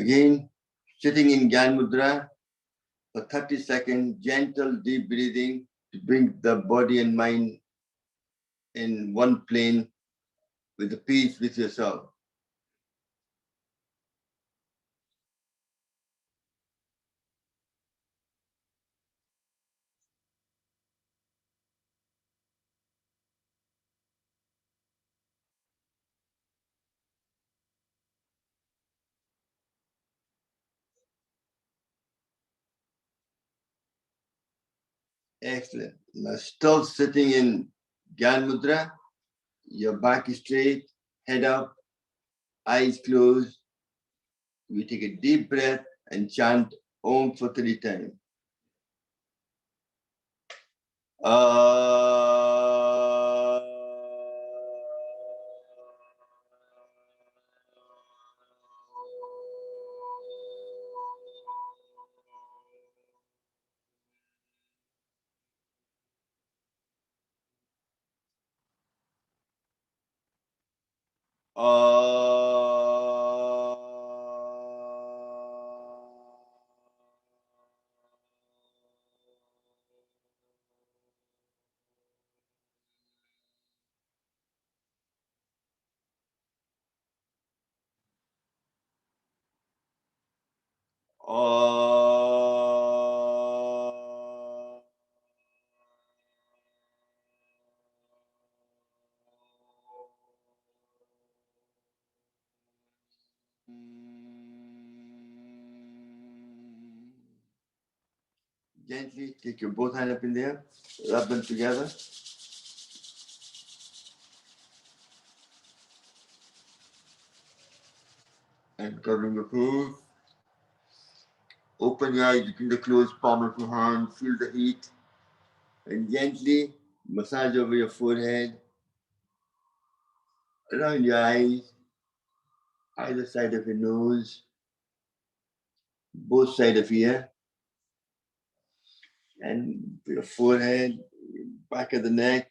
Again, sitting in Gyan Mudra for 30 seconds, gentle deep breathing to bring the body and mind in one plane with the peace with yourself. Excellent. Now still sitting in Gyan Mudra, your back is straight, head up, eyes closed. We take a deep breath and chant Om for 3 times. Gently take your both hands up in there, rub them together. And covering the face. Open your eyes, you can close palm of your hand, feel the heat. And gently massage over your forehead, around your eyes, either side of your nose, both sides of your ear, and your forehead, back of the neck,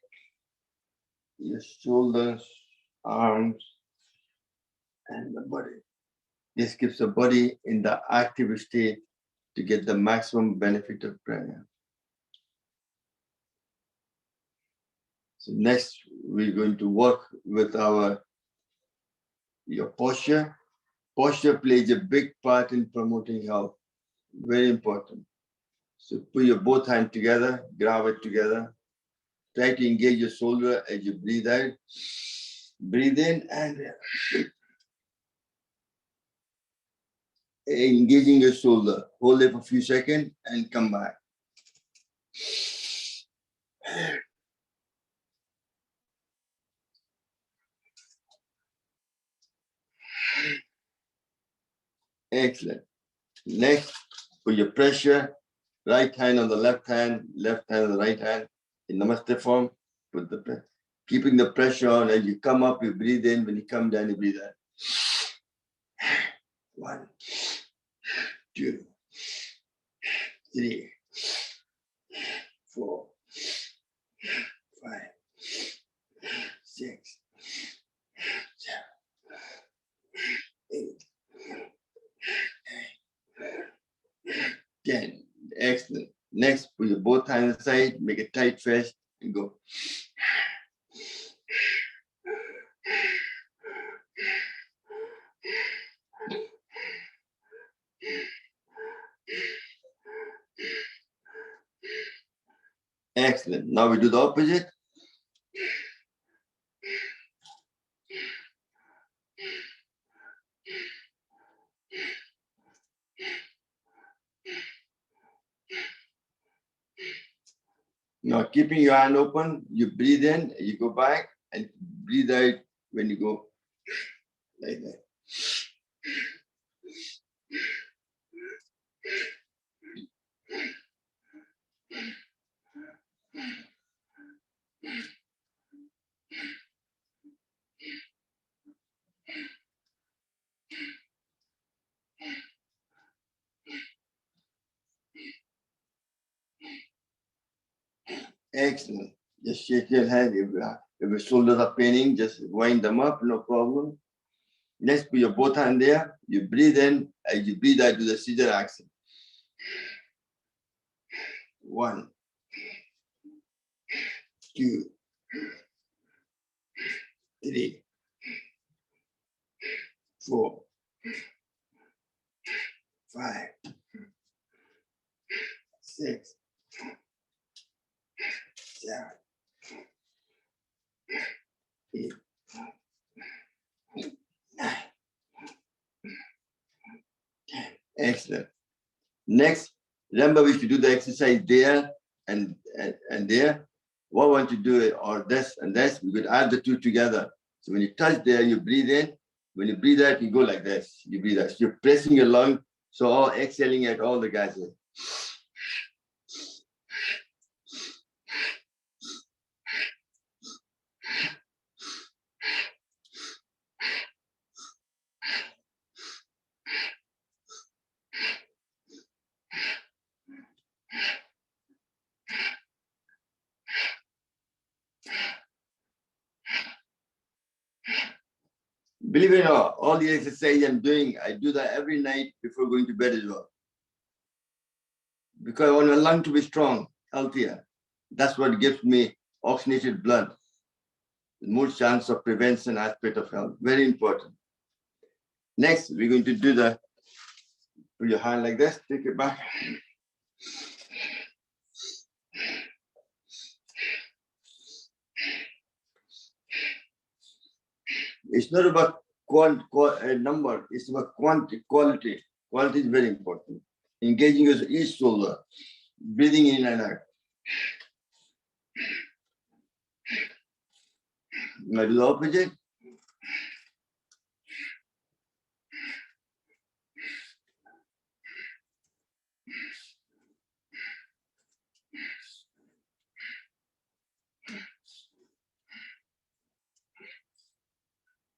your shoulders, arms, and the body. This keeps the body in the active state to get the maximum benefit of pranayama. So next, we're going to work with your posture. Posture plays a big part in promoting health. Very important. So put your both hands together, grab it together. Try to engage your shoulder as you breathe out. Breathe in and engaging your shoulder. Hold it for a few seconds and come back. Excellent. Next, put your pressure. Right hand on the left hand on the right hand. In Namaste form, put the pressure. Keeping the pressure on. As you come up, you breathe in. When you come down, you breathe out. 1, 2, 3, 4, 5, 6, 7, 8, 9, 10. Excellent. Next, put your both hands aside, make a tight fist, and go. Excellent. Now we do the opposite. Now keeping your hand open, you breathe in, you go back, and breathe out when you go like that. Excellent. Just shake your head. If your shoulders are paining, just wind them up, no problem. Next, put your both hands there. You breathe in. As you breathe out, do the scissor action. 1, 2, 3, 4, 5, 6, 7, 8, 9, 10. Excellent. Next, remember we should do the exercise there and there. What want to do it or this and this, we could add the two together. So when you touch there, you breathe in. When you breathe out, you go like this. You breathe out. So you're pressing your lung, so all exhaling at all the gases. Believe it or not, all the exercise I'm doing, I do that every night before going to bed as well. Because I want my lung to be strong, healthier. That's what gives me oxygenated blood. More chance of prevention aspect of health. Very important. Next, we're going to do the, put your hand like this, take it back. It's not about number, it's about quality. Quality is very important. Engaging your each shoulder, breathing in and out. Now do the opposite.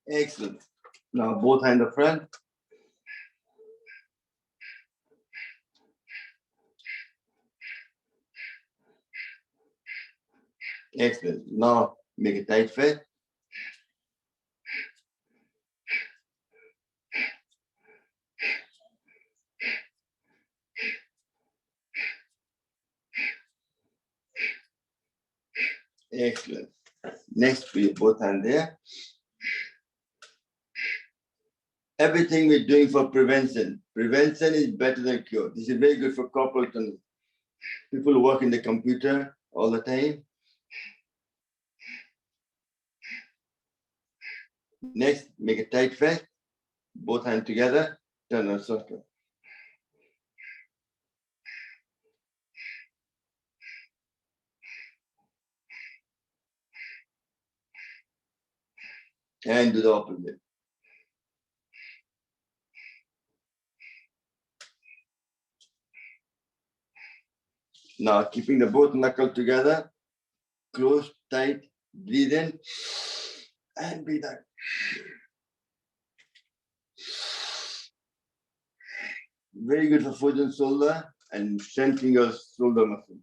Excellent. Now both hands up front. Excellent. Now make a tight fit. Excellent. Next, put your both hands there. Everything we're doing for prevention. Prevention is better than cure. This is very good for corporal tunnel. People who work in the computer all the time. Next, make a tight fist. Both hands together. Turn a circle. And do the opposite. Now, keeping the both knuckles together, close, tight, breathe in, and breathe out. Very good for foot and shoulder and strengthening your shoulder muscle.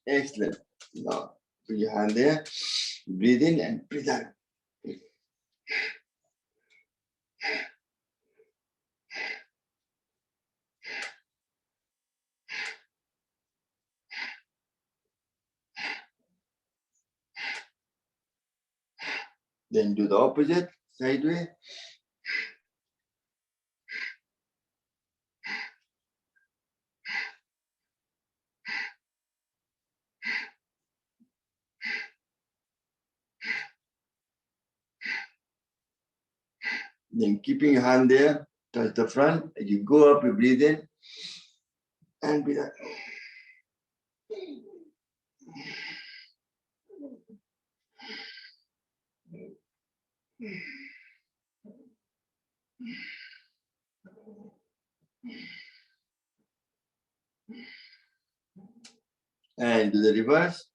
Excellent. Now, put your hand there, breathe in and breathe out. Then do the opposite, sideways. Then keeping your hand there, touch the front. As you go up, you breathe in and breathe out. And do the reverse.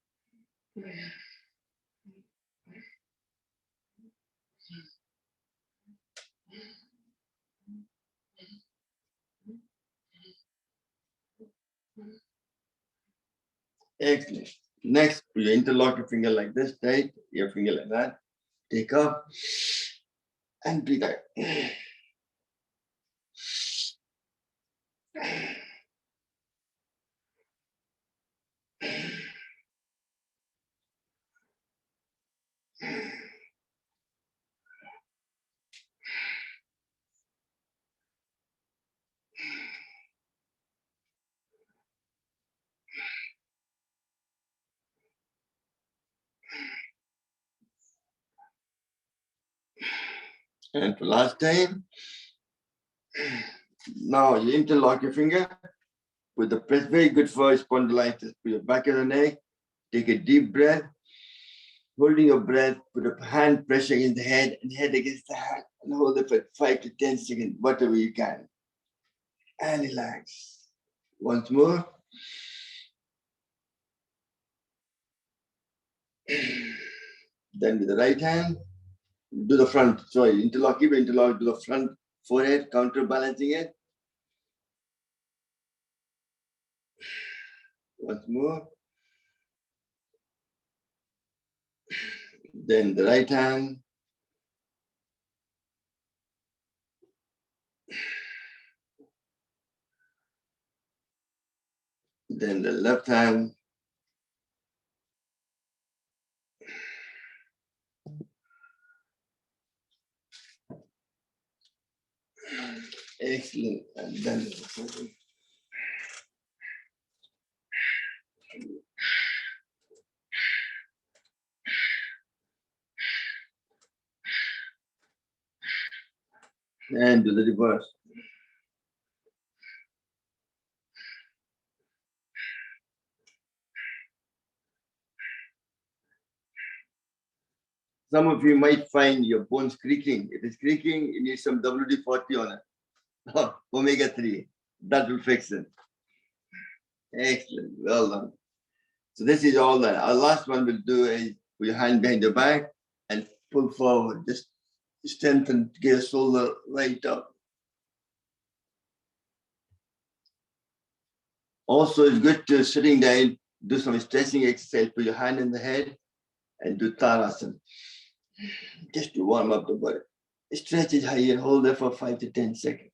Excellent. Next, you interlock your finger like this, tight, your finger like that. Take up and breathe out. And for last time, now you interlock your finger with the press, very good for spondylitis. Put your back of the neck, take a deep breath, holding your breath, put a hand pressure in the head and head against the hand and hold it for 5 to 10 seconds, whatever you can. And relax. Once more. Then with the right hand, do the front, sorry, interlock, keep it interlock, do the front forehead, counterbalancing it. Once more. Then the right hand. Then the left hand. Excellent. And then and do the reverse. Some of you might find your bones creaking. If it's creaking, you need some WD-40 on it. Omega-3. That will fix it. Excellent. Well done. So this is all that. Our last one we'll do is put your hand behind your back and pull forward. Just strengthen, get your shoulder right up. Also, it's good to sitting down, do some stretching exercise. Put your hand in the head and do Tadasana. Just to warm up the body. Stretch it high and hold it for 5 to 10 seconds.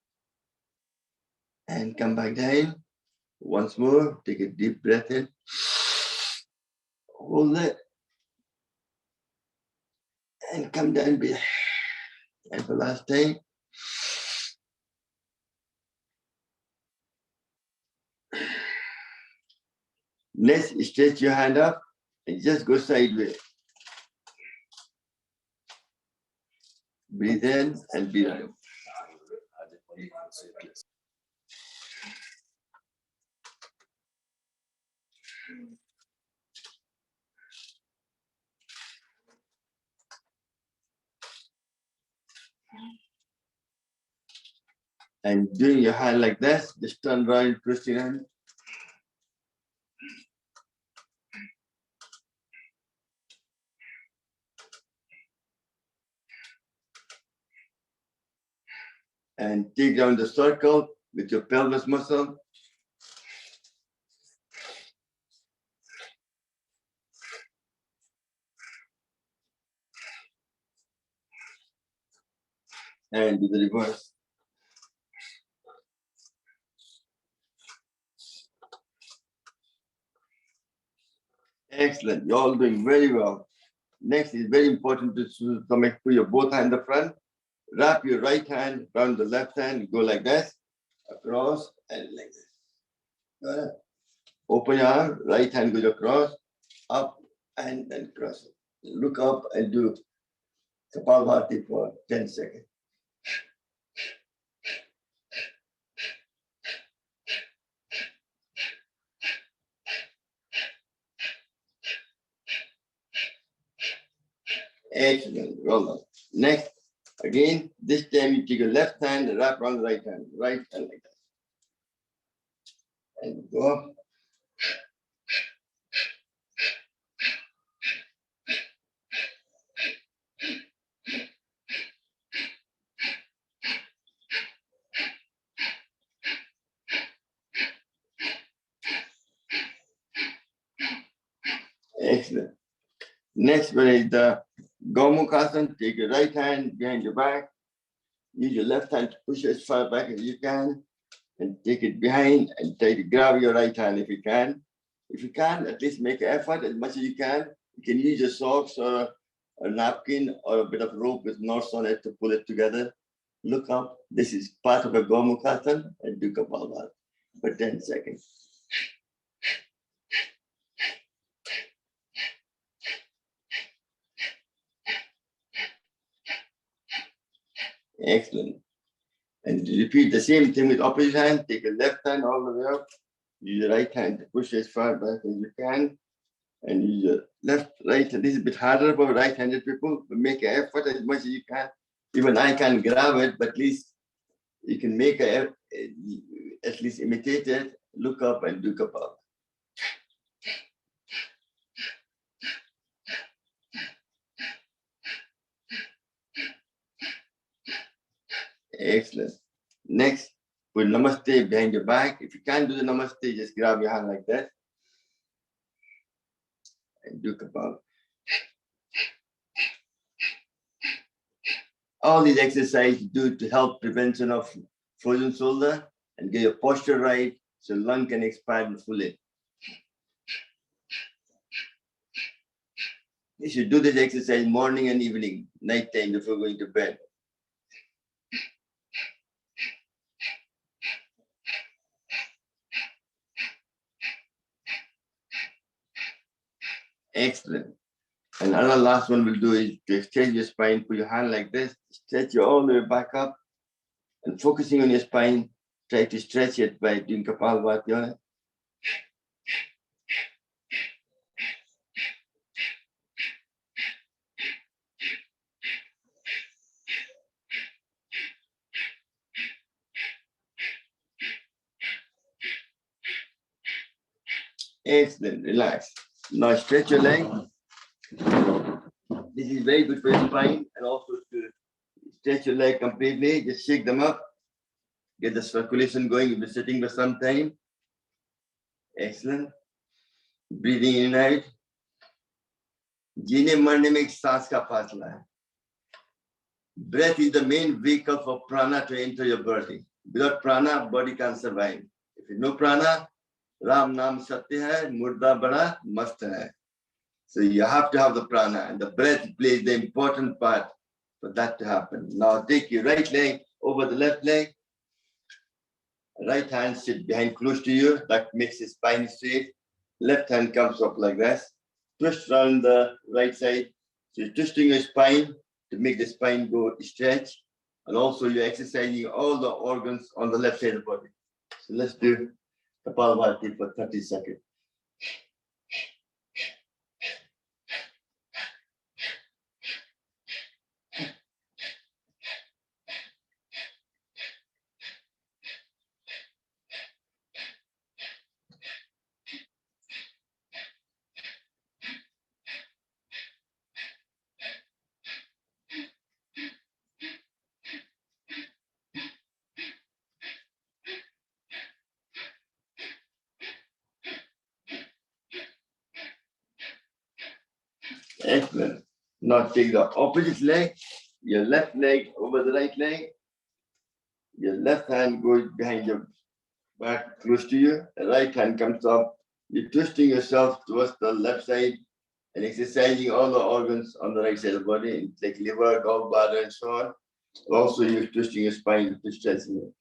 And come back down. Once more, take a deep breath in. Hold it. And come down. And for last time. Next, stretch your hand up and just go sideways. Breathe in and breathe out. And doing your hand like this, just turn around, twist your hand. And take down the circle with your pelvis muscle. And do the reverse. Excellent. You're all doing very well. Next is very important to stomach. Put your both hands in the front. Wrap your right hand around the left hand. Go like this, across, and like this. Got it? Open your arm. Right hand goes across, up, and then cross it. Look up and do Kapalbhati for 10 seconds. Excellent. Well done. Next, again, this time you take your left hand and wrap around the right hand like that. And go up. Excellent. Next one is the Gomukhasana. Take your right hand behind your back. Use your left hand to push as far back as you can. And take it behind and try to grab your right hand if you can. If you can, at least make an effort as much as you can. You can use your socks or a napkin or a bit of rope with knots on it to pull it together. Look up. This is part of a Gomukhasana and do Kapalbhati for 10 seconds. Excellent. And repeat the same thing with opposite hand. Take your left hand all the way up. Use your right hand to push as far back as you can. And use your left, right. This is a bit harder for right-handed people, but make an effort as much as you can. Even I can't grab it, but at least you can make at least imitate it. Look up and do Kapalbhati. Excellent. Next, put Namaste behind your back. If you can't do the Namaste, just grab your hand like that and do Kapalbhati. All these exercises do to help prevention of frozen shoulder and get your posture right so lung can expand fully. You should do this exercise morning and evening, night time before going to bed. Excellent. And another last one we'll do is to extend your spine, put your hand like this, stretch you all the way back up, and focusing on your spine, try to stretch it by doing Kapalbhati on it. Excellent, relax. Now stretch your leg. This is very good for your spine and also to stretch your leg completely. Just shake them up. Get the circulation going. You'll be sitting for some time. Excellent. Breathing in and out. जीने मरने में एक सांस का फासला है. Breath is the main vehicle for prana to enter your body. Without prana, body can't survive. If you know prana, Ram Naam Satya hai, Murda Bada Mast hai. So you have to have the prana, and the breath plays the important part for that to happen. Now take your right leg over the left leg. Right hand sit behind close to you. That makes the spine straight. Left hand comes up like this. Twist around the right side. So you're twisting your spine to make the spine go stretch. And also you're exercising all the organs on the left side of the body. So let's do Kapalbhati for 30 seconds. Excellent. Now take the opposite leg, your left leg over the right leg. Your left hand goes behind your back close to you. The right hand comes up. You're twisting yourself towards the left side and exercising all the organs on the right side of the body, like liver, gallbladder, and so on. Also, you're twisting your spine to strengthen it.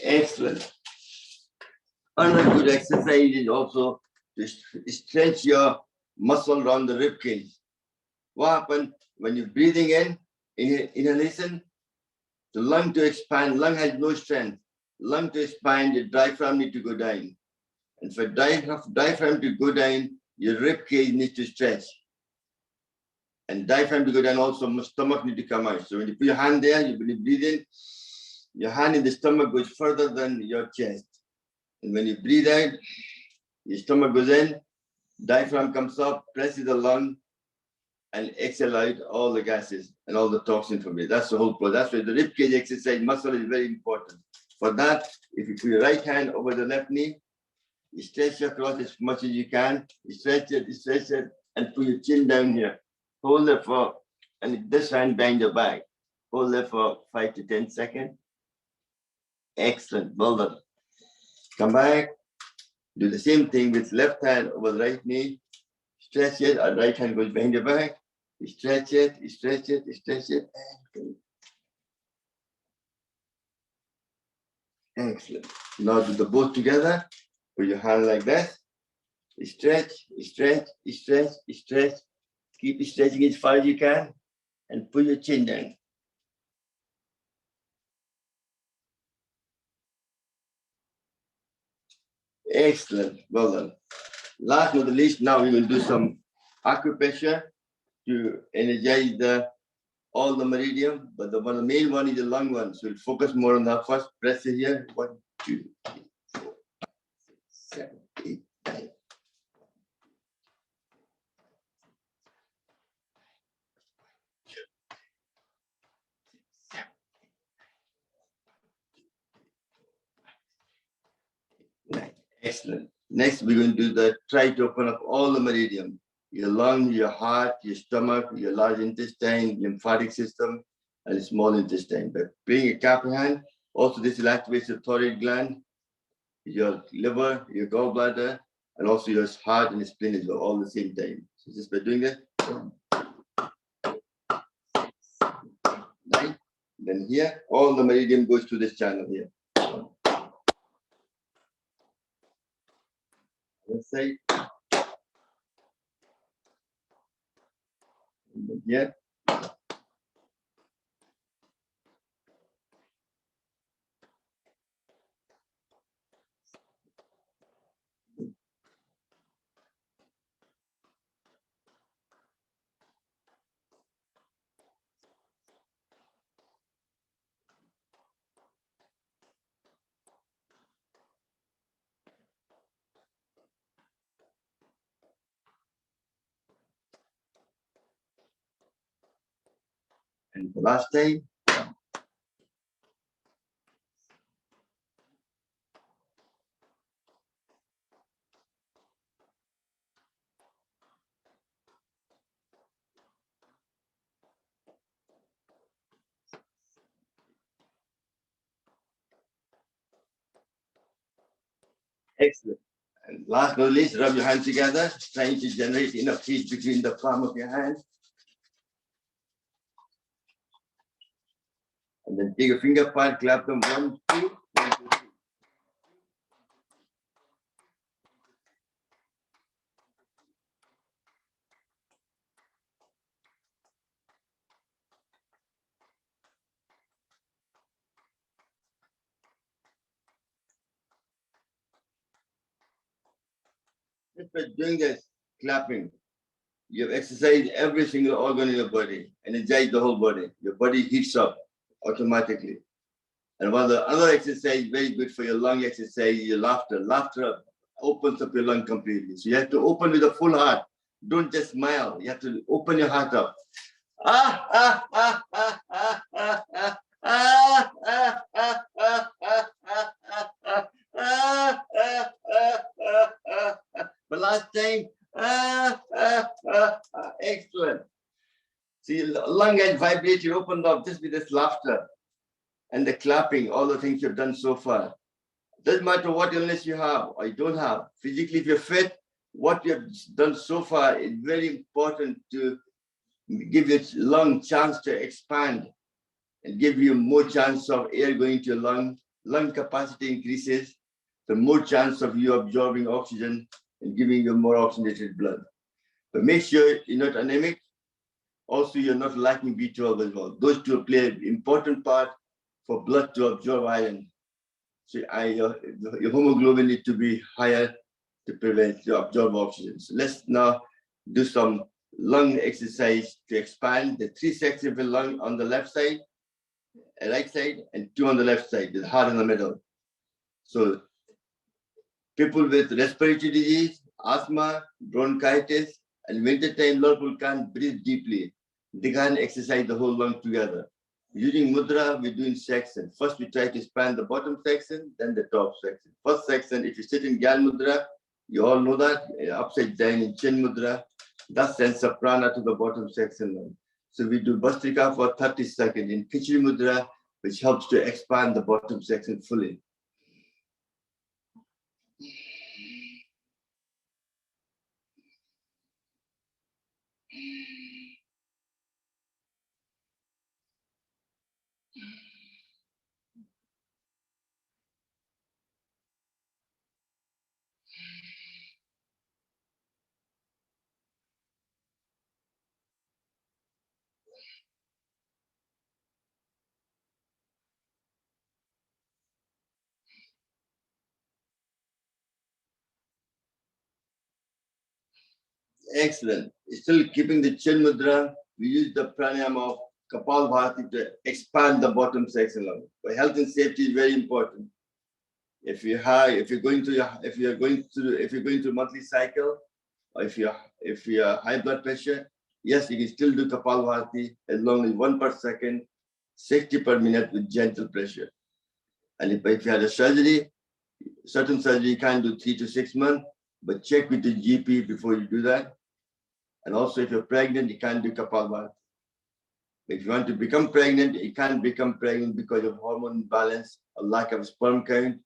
Excellent. Another good exercise is also to stretch your muscle around the rib cage. What happens when you're breathing in, inhalation, the lung to expand, lung has no strength. Lung to expand, your diaphragm need to go down. And for diaphragm to go down, your rib cage needs to stretch. And diaphragm to go down also, stomach need to come out. So when you put your hand there, when you breathe in, your hand in the stomach goes further than your chest. And when you breathe out, your stomach goes in, diaphragm comes up, presses the lung, and exhale out all the gases and all the toxin from it. That's the whole process. That's why the rib cage exercise muscle is very important. For that, if you put your right hand over the left knee, you stretch across as much as you can, you stretch it, and put your chin down here. Hold it for, and this hand behind your back. Hold it for 5 to 10 seconds. Excellent, well done. Come back, do the same thing with left hand over the right knee. Stretch it, and right hand goes behind your back. You stretch it, you stretch it, you stretch it. Excellent. Now do the both together. Put your hand like that. You stretch, you stretch, you stretch, you stretch. Keep stretching as far as you can. And put your chin down. Excellent. Well done. Last but not least, now we will do some acupressure to energize all the meridian, but the main one is the lung one. So we'll focus more on the first. Press it here. 1, 2, 3, 4, 5, 6, 7, 8, 9. Excellent. Next, we're going to do try to open up all the meridian. Your lung, your heart, your stomach, your large intestine, lymphatic system, and small intestine. But bring a cup in hand. Also, this will activate your thyroid gland, your liver, your gallbladder, and also your heart and spleen as well, all the same time. So just by doing that, 9. Then here, all the meridian goes to this channel here. Let's say, here. And the last time. Excellent. And last but not least, rub your hands together, trying to generate enough heat between the palm of your hand. And then take a finger apart, clap them 1, 2, 1, 2, 3. Just by doing this, clapping, you have exercised every single organ in your body, energized the whole body. Your body heats up automatically. And one of the other exercise very good for your lung exercise is your laughter. Laughter opens up your lung completely. So you have to open with a full heart. Don't just smile. You have to open your heart up. Ah, ah, ah, ah, ah, ah, ah. Ah, ah, ah, ah, ah, ah, ah, ah, ah, ah, ah, ah. But last time, excellent. See, lung has vibrated, opened up just with this laughter and the clapping, all the things you've done so far. Doesn't matter what illness you have or you don't have. Physically, if you're fit, what you've done so far is very important to give your lung chance to expand and give you more chance of air going to your lung. Lung capacity increases, the more chance of you absorbing oxygen and giving you more oxygenated blood. But make sure you're not anemic. Also, you're not lacking B12 as well. Those two play an important part for blood to absorb iron. So your hemoglobin needs to be higher to prevent to absorb oxygen. So let's now do some lung exercise to expand the 3 sections of the lung on the left side, right side, and 2 on the left side, the heart in the middle. So people with respiratory disease, asthma, bronchitis, and wintertime, a lot of people can't breathe deeply. They can't exercise the whole lung together. Using mudra, we do in sections. First, we try to expand the bottom section, then the top section. First section, if you sit in Gyan Mudra, you all know that, upside down in Chin Mudra, that sends a prana to the bottom section. So we do Bhastrika for 30 seconds in Khichdi Mudra, which helps to expand the bottom section fully. Excellent. Still keeping the chin mudra, we use the pranayama of Kapalbhati to expand the bottom section level. But health and safety is very important. If you're going through monthly cycle, or if you're high blood pressure, yes, you can still do Kapalbhati as long as 1 per second, 60 per minute with gentle pressure. And if you had a surgery, certain surgery you can't do 3 to 6 months, but check with the GP before you do that. And also, if you're pregnant, you can't do Kapalbhati. If you want to become pregnant, you can't become pregnant because of hormone imbalance or lack of sperm count.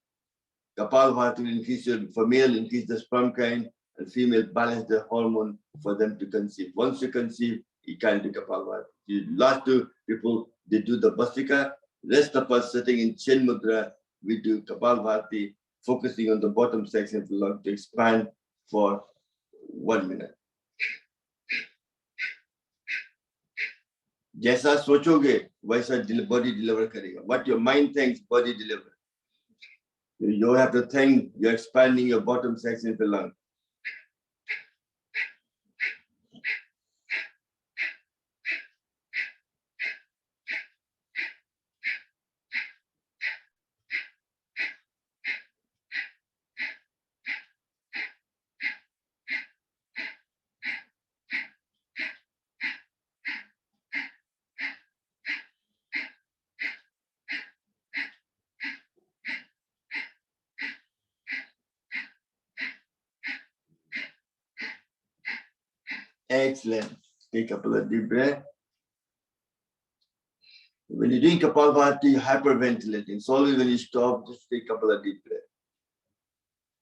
Kapalbhati will increase for male, increase the sperm count, and female balance the hormone for them to conceive. Once you conceive, you can't do Kapalbhati. The last two people, they do the Bhastrika. Rest of us sitting in Chin Mudra, we do Kapalbhati, focusing on the bottom section of the lung to expand for 1 minute. जैसा सोचोगे वैसा body deliver करेगा. What your mind thinks, body deliver. You have to think you're expanding your bottom section of the lung. Excellent. Take a couple of deep breath. When you're doing Kapalbhati, you're hyperventilating. So always when you stop, just take a couple of deep breaths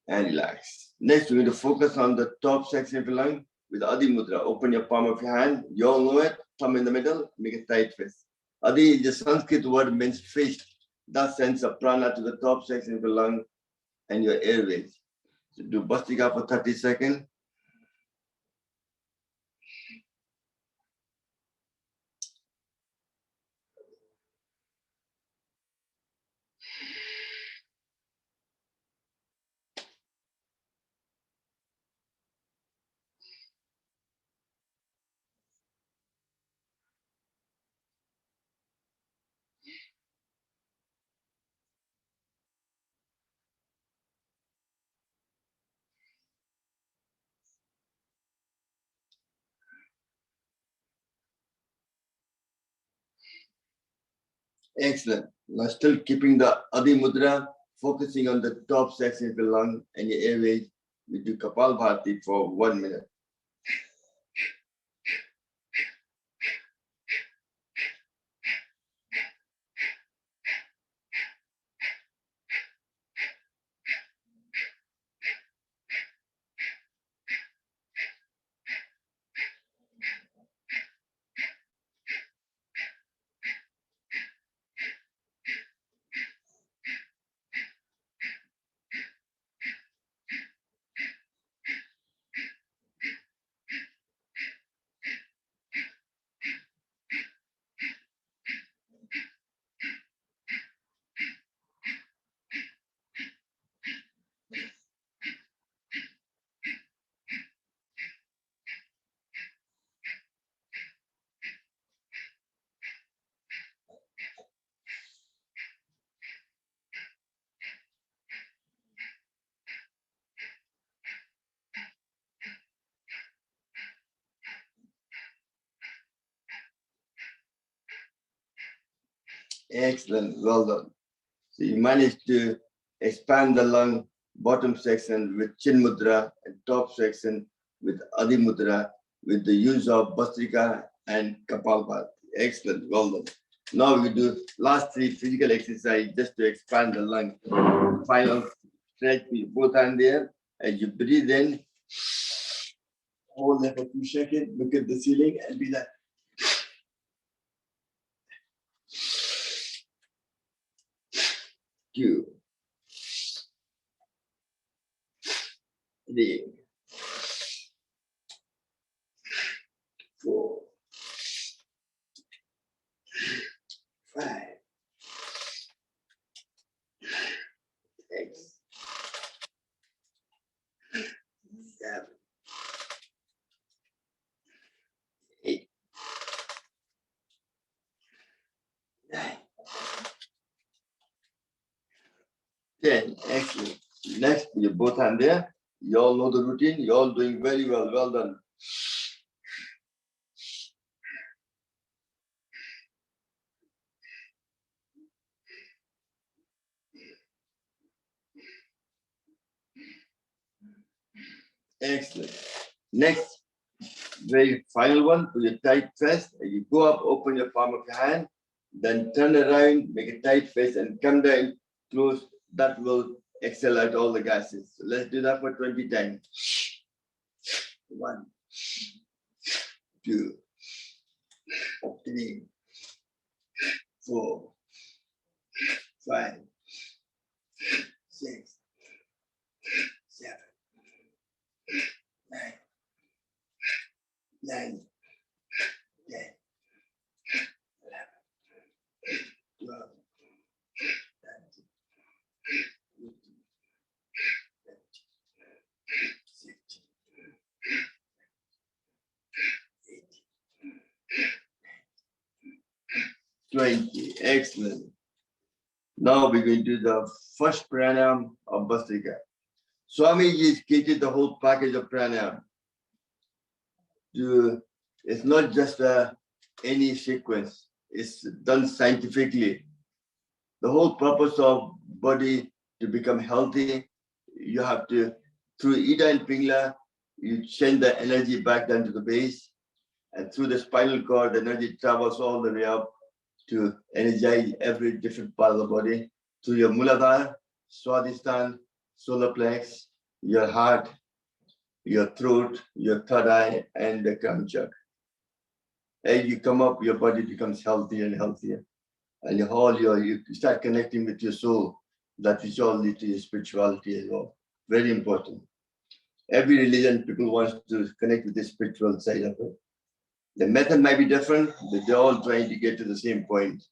and relax. Next, we're going to focus on the top section of your lung with Adhi Mudra. Open your palm of your hand. You all know it. Thumb in the middle. Make a tight fist. Adhi is the Sanskrit word means fist. That sends a prana to the top section of your lung and your airways. So do Bhastrika for 30 seconds. Excellent. Now still keeping the Adhi Mudra, focusing on the top section of your lung and your airways. We do Kapalbhati for 1 minute. Excellent. Well done. So you managed to expand the lung bottom section with Chin Mudra and top section with Adhi Mudra with the use of Bhastrika and Kapalbhati. Excellent. Well done. Now we do last 3 physical exercise just to expand the lung. Final stretch with both hands there. As you breathe in, hold there for 2 seconds, look at the ceiling and be like. 2, 3, 4, 5, 6, 7, 8, 9, 10. Excellent. Next, you both hand there. You all know the routine. You're all doing very well. Well done. Excellent. Next, very final one. Put your tight fist. You go up, open your palm of your hand, then turn around, make a tight fist, and come down, close. That will accelerate all the gases. So let's do that for 20 times. 1, 2, 3, 4, 5, 6, 7, 9, 10, 11, 12, 13, 14, 15, 18, 20. Excellent. Now we're going to do the first pranam of Bhastrika. Swamiji created the whole package of pranam. It's not just any sequence. It's done scientifically. The whole purpose of body to become healthy, you have to, through Ida and Pingala, you send the energy back down to the base, and through the spinal cord, the energy travels all the way up to energize every different part of the body, through your Muladhara, Swadhisthana, solar plex, your heart, your throat, your third eye, and the crown chakra. As you come up, your body becomes healthier and healthier. And you start connecting with your soul. That which all leads to your spirituality as well. Very important. Every religion, people want to connect with the spiritual side of it. The method might be different, but they're all trying to get to the same point.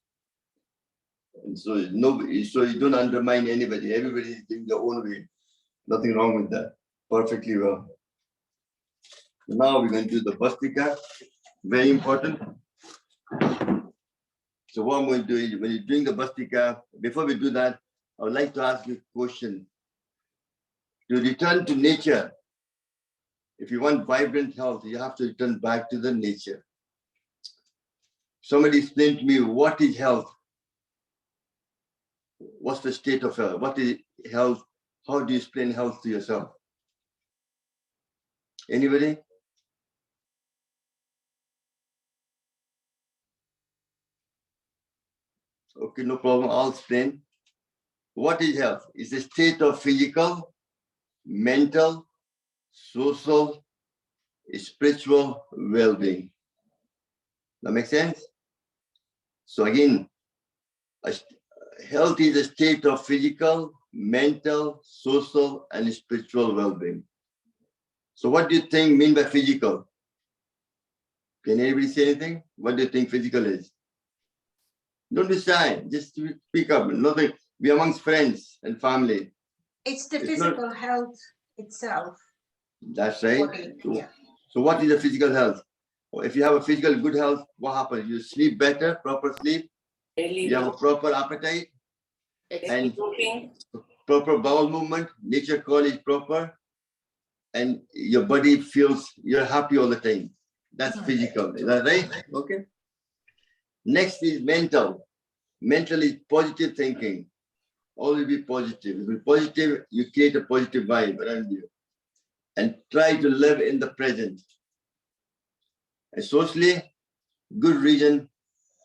And so you don't undermine anybody. Everybody is doing their own way. Nothing wrong with that. Perfectly well. Now we're going to do the Bhastrika. Very important. So what I'm going to do is, when you're doing the Bhastrika, before we do that, I would like to ask you a question. To return to nature, if you want vibrant health, you have to return back to the nature. Somebody explain to me, what is health? What's the state of health? What is health? How do you explain health to yourself? Anybody? Okay, no problem. I'll explain. What is health? It's a state of physical, mental, social, spiritual well-being. That makes sense? So again, health is a state of physical, mental, social, and spiritual well-being. So what do you think mean by physical? Can anybody say anything? What do you think physical is? Don't be shy. Just speak up. Nothing. Be amongst friends and family. It's the physical health itself. That's right. Yeah. So what is the physical health? If you have a physical good health, what happens? You sleep better, proper sleep. You have a proper appetite. And proper bowel movement. Nature call is proper. And your body feels you're happy all the time. That's physical. Is that right? Okay. Next is mental. Mentally, positive thinking. Always be positive. If you're positive, you create a positive vibe around you. And try to live in the present. And socially, good reason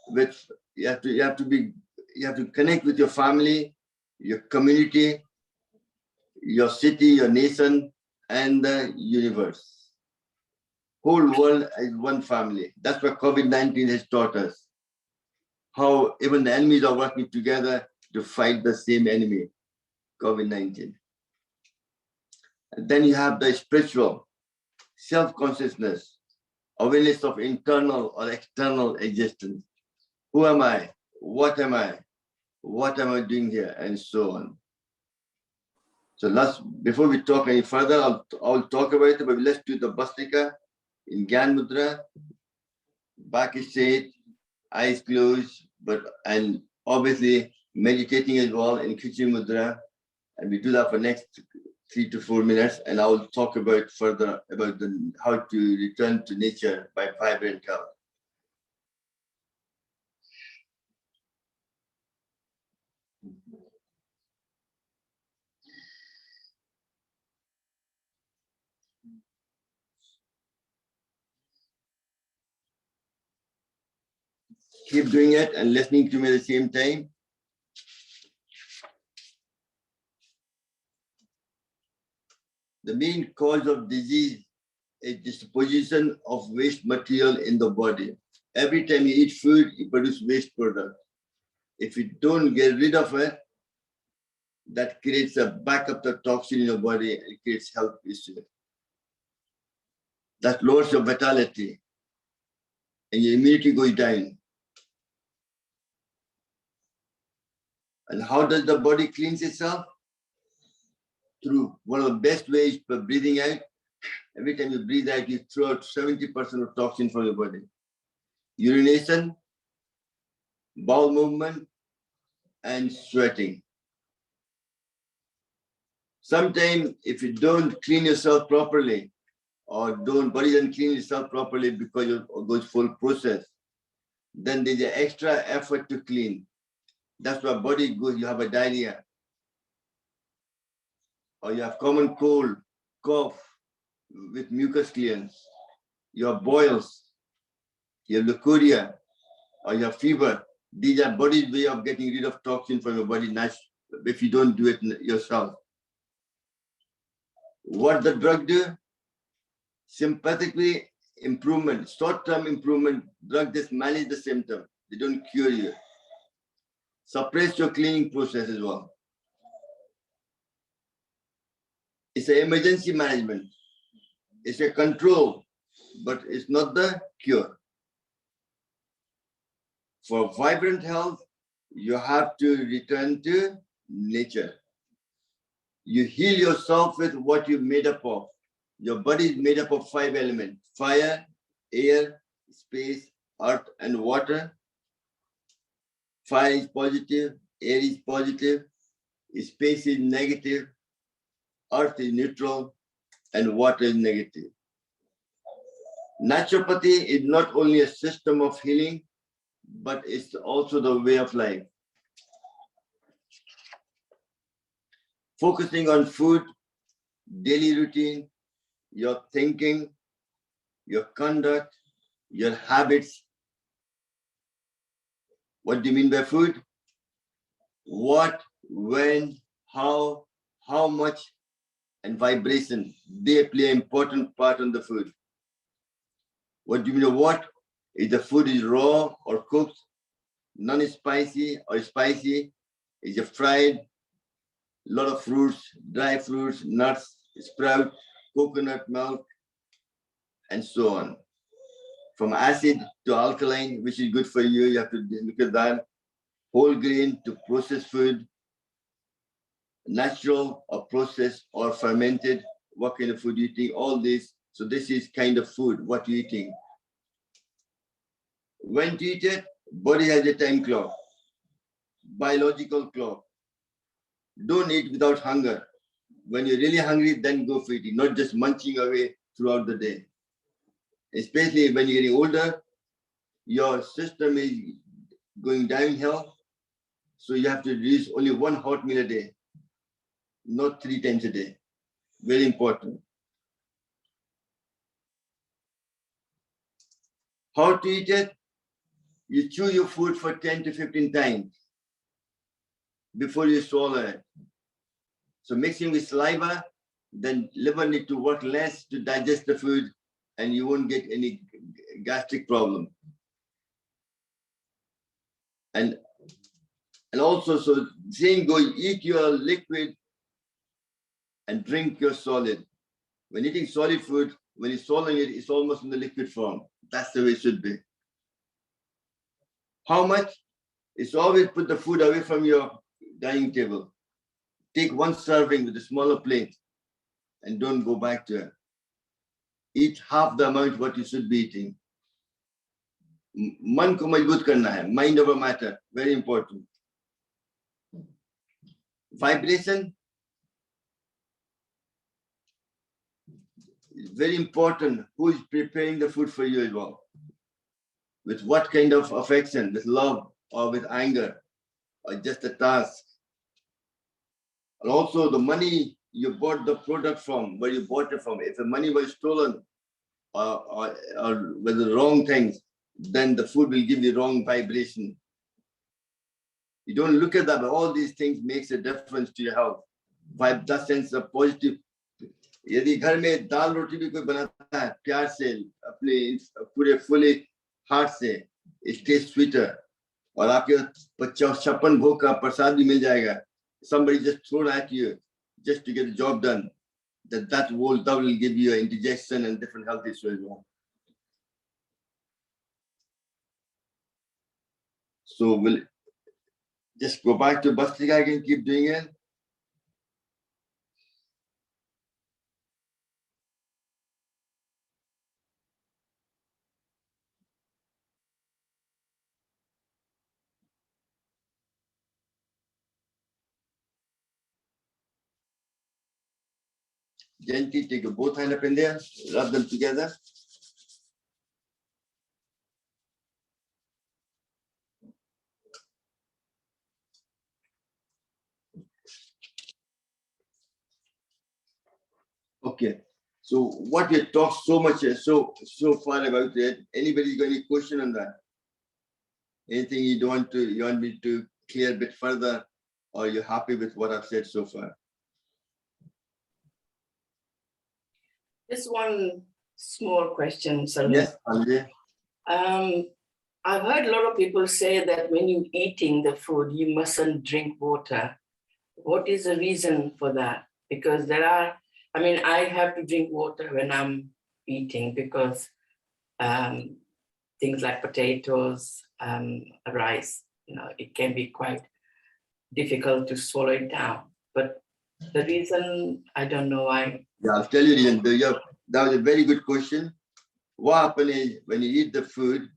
with you have to connect with your family, your community, your city, your nation, and the universe. Whole world is one family. That's what COVID-19 has taught us. How even the enemies are working together to fight the same enemy, COVID-19. And then you have the spiritual, self-consciousness, awareness of internal or external existence. Who am I? What am I? What am I doing here? And so on. So before we talk any further, I'll talk about it, but let's do the Bhastrika in Gyan Mudra. Back is straight, eyes closed, and obviously meditating as well in Hygiene Mudra. And we do that for next 3 to 4 minutes, and I will talk about further about how to return to nature by vibrant health. Keep doing it and listening to me at the same time. The main cause of disease is disposition of waste material in the body. Every time you eat food, you produce waste product. If you don't get rid of it, that creates a backup the toxin in your body and creates health issues. That lowers your vitality and your immunity goes down. And how does the body cleanse itself? Through one of the best ways by breathing out. Every time you breathe out, you throw out 70% of toxin from your body. Urination, bowel movement, and sweating. Sometimes if you don't clean yourself properly, or body doesn't clean itself properly because of those full process, then there's an extra effort to clean. That's why body goes, you have a diarrhea, or you have common cold, cough with mucus clearance, you have boils, you have leukorrhea, or you have fever. These are body's way of getting rid of toxin from your body if you don't do it yourself. What the drug do? Sympathetically improvement, short-term improvement. Drug just manage the symptom. They don't cure you. Suppress your cleaning process as well. It's an emergency management. It's a control, but it's not the cure. For vibrant health, you have to return to nature. You heal yourself with what you're made up of. Your body is made up of 5 elements: fire, air, space, earth, and water. Fire is positive, air is positive, space is negative, earth is neutral, and water is negative. Naturopathy is not only a system of healing, but it's also the way of life. Focusing on food, daily routine, your thinking, your conduct, your habits. What do you mean by food? What, when, how much, and vibration. They play an important part on the food. What do you mean by what? If the food is raw or cooked, non-spicy or spicy, is it fried, lot of fruits, dry fruits, nuts, sprout, coconut milk, and so on. From acid to alkaline, which is good for you, you have to look at that. Whole grain to processed food, natural or processed or fermented, what kind of food you're eating, all this. So this is kind of food, what you're eating. When to eat it, body has a time clock, biological clock. Don't eat without hunger. When you're really hungry, then go for eating, not just munching away throughout the day. Especially when you're getting older, your system is going downhill, So you have to use only one hot meal a day, not 3 times a day. Very important. How to eat it? You chew your food for 10 to 15 times before you swallow it. So mixing with saliva, then liver need to work less to digest the food, and you won't get any gastric problem. And also, so saying go, eat your liquid and drink your solid. When eating solid food, when you're swallowing it, it's almost in the liquid form. That's the way it should be. How much? It's always put the food away from your dining table. Take one serving with a smaller plate and don't go back to it. Eat half the amount what you should be eating. Man ko majboot karna hai. Mind over matter. Very important. Vibration. It's very important. Who is preparing the food for you as well? With what kind of affection? With love or with anger? Or just a task? And also the money you bought the product from, where you bought it from. If the money was stolen or with the wrong things, then the food will give you wrong vibration. You don't look at that, but all these things makes a difference to your health. Vibe, that sense of positive. यदि घर में दाल रोटी भी कोई बनाता है प्यार से अपने पूरे फुले हार्ट से, it tastes sweeter. और आपके 56 भोग का प्रसाद भी मिल जाएगा. Somebody just thrown at you just to get the job done. That will give you an indigestion and different health issues as well. So we'll just go back to Bhastrika again, keep doing it. Gently take your both hands up in there, rub them together. Okay. So what we talked so much so far about it. Anybody got any question on that? Anything you want me to clear a bit further, or you're happy with what I've said so far? Just one small question, sir. Yes, Anjay. I've heard a lot of people say that when you're eating the food, you mustn't drink water. What is the reason for that? Because I have to drink water when I'm eating because things like potatoes, rice, it can be quite difficult to swallow it down. But the reason, I don't know why. Yeah, I'll tell you, that was a very good question. What happens is when you eat the food,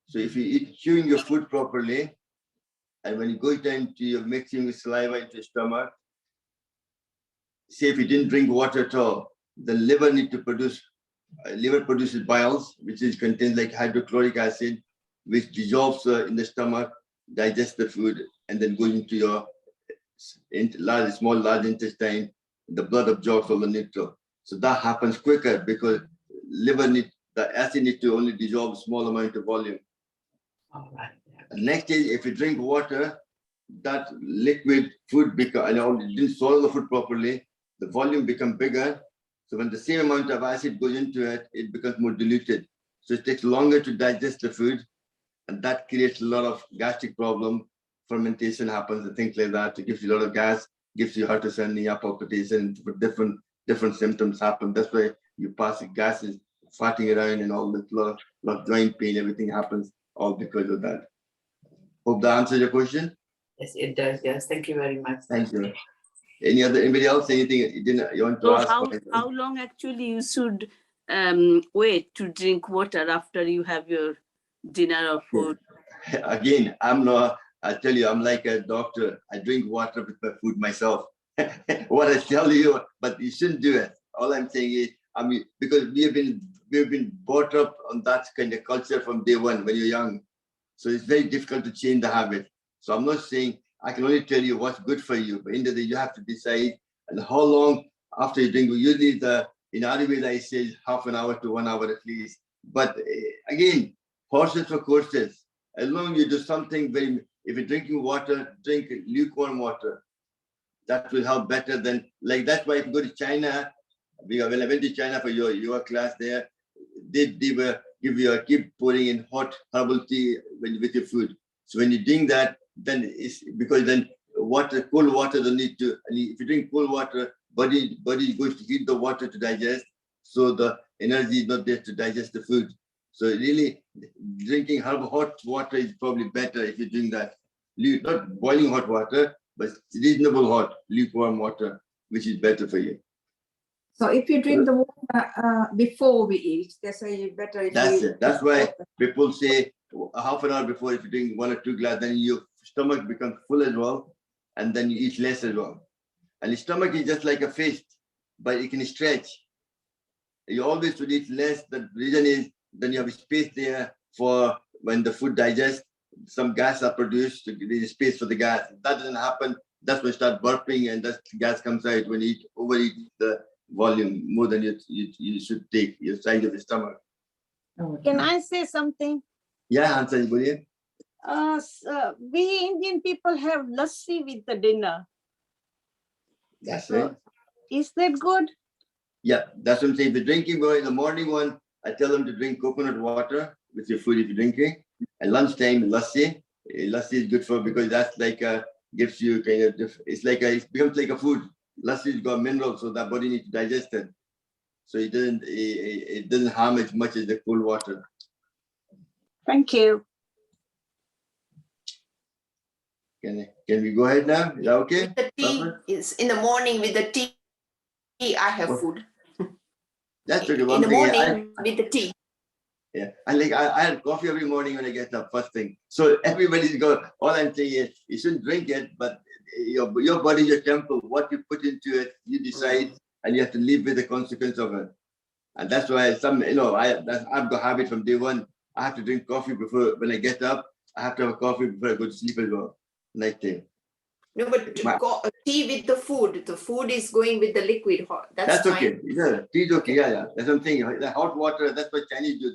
so if you chewing your food properly, and when you go down to your mixing with saliva into your stomach, say if you didn't drink water at all, the liver produces biles, which contains like hydrochloric acid, which dissolves in the stomach, digests the food, and then goes into your large intestine. The blood absorbs all the nutrient. So that happens quicker because the acid needs to only dissolve a small amount of volume. All right. And next is if you drink water, that liquid food didn't swallow the food properly, the volume becomes bigger. So when the same amount of acid goes into it, it becomes more diluted. So it takes longer to digest the food, and that creates a lot of gastric problem. Fermentation happens and things like that. It gives you a lot of gas, gives you heart ascending, palpitation, different symptoms happen. That's why you pass gases, farting around, and all this lot of joint pain, everything happens all because of that. Hope that answers your question. Yes, it does. Yes, thank you very much. Thank you. Anybody else? Anything you want to ask? How long actually you should wait to drink water after you have your dinner or food? Again, I tell you, I'm like a doctor. I drink water with my food myself. What I tell you, but you shouldn't do it. All I'm saying is, because we've been brought up on that kind of culture from day one when you're young. So it's very difficult to change the habit. So I'm not saying I can only tell you what's good for you, but in the day you have to decide. And how long after you drink? Usually in Ayurveda I say half an hour to 1 hour at least. But again, horses for courses. As long as you do something very, if you're drinking water, drink lukewarm water. That will help better than, like, that's why if you go to China, because when I went to China for your class there, they were keep pouring in hot herbal tea with your food. So when you drink that, then it's because then cold water don't need to, and if you drink cold water, body is going to heat the water to digest. So the energy is not there to digest the food. So really drinking hot water is probably better if you drink that. Not boiling hot water, but reasonable hot, lukewarm water, which is better for you. So if you drink the water before we eat, they say better if That's we it. That's why people say half an hour before, if you drink 1 or 2 glasses, then your stomach becomes full as well, and then you eat less as well. And the stomach is just like a fist, but it can stretch. You always should eat less. The reason is then you have space there for when the food digests, some gas are produced, there's space for the gas. If that doesn't happen, that's when you start burping and that gas comes out when you overeat the volume more than you should take, your size of the stomach. Can I say something? Yeah, answer, Boliye. We Indian people have lassi with the dinner. That's right. Is that good? Yeah, that's what I'm saying. If you're drinking in the morning one, I tell them to drink coconut water with your food if you're drinking. At lunchtime, lassi. Lassi is good for, because that's like gives you kind of, it's like it becomes like a food. Lassi has got minerals, so that body needs to digest it. So it doesn't harm as much as the cold water. Thank you. Can we go ahead now? Is that okay? With the tea, is in the morning with the tea, I have food. That's okay. In the morning with the tea. Yeah, I had coffee every morning when I get up, first thing. So everybody's got, all I'm saying is you shouldn't drink it, but your body is your temple. What you put into it, you decide, and you have to live with the consequence of it. And that's why I've got a habit from day one. I have to drink coffee before, when I get up, I have to have a coffee before I go to sleep as well. Night time. No, but tea with the food. The food is going with the liquid hot. That's fine. Okay. Yeah, tea is okay. Yeah. That's what I'm saying. The hot water, that's what Chinese do.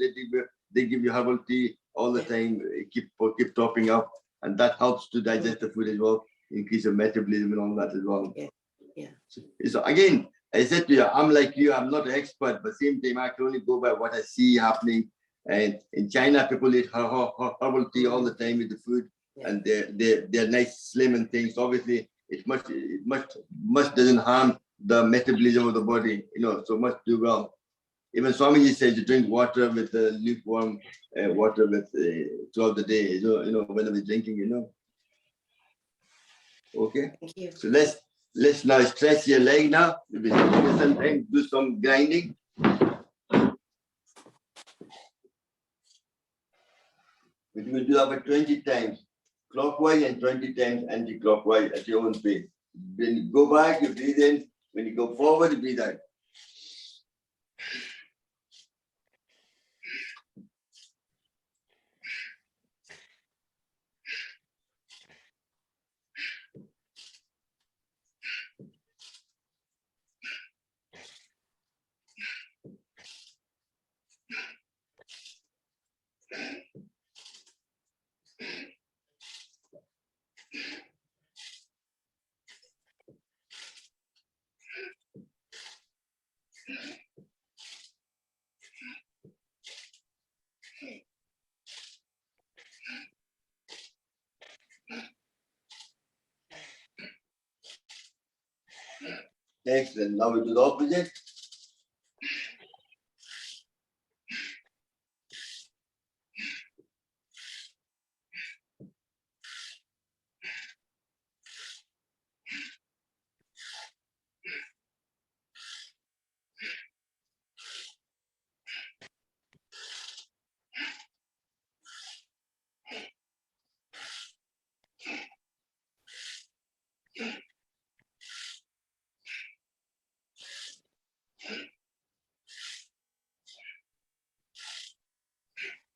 They give you herbal tea all the time, keep topping up, and that helps to digest the food as well, increase your metabolism and all that as well. Yeah. So again, I said to you, I'm like you, I'm not an expert, but same time I can only go by what I see happening. And in China, people eat herbal tea all the time with the food. Yeah. And they're nice, slim and things. Obviously, it much doesn't harm the metabolism of the body, so much do well. Even Swamiji says you drink water with lukewarm water with throughout the day, whenever you're drinking, Okay. Thank you. So let's now stretch your leg now. Sometimes do some grinding. We will do about 20 times clockwise and 20 times anti-clockwise at your own pace. When you go back, you breathe in. When you go forward, you breathe out. Excellent. Now we do the opposite.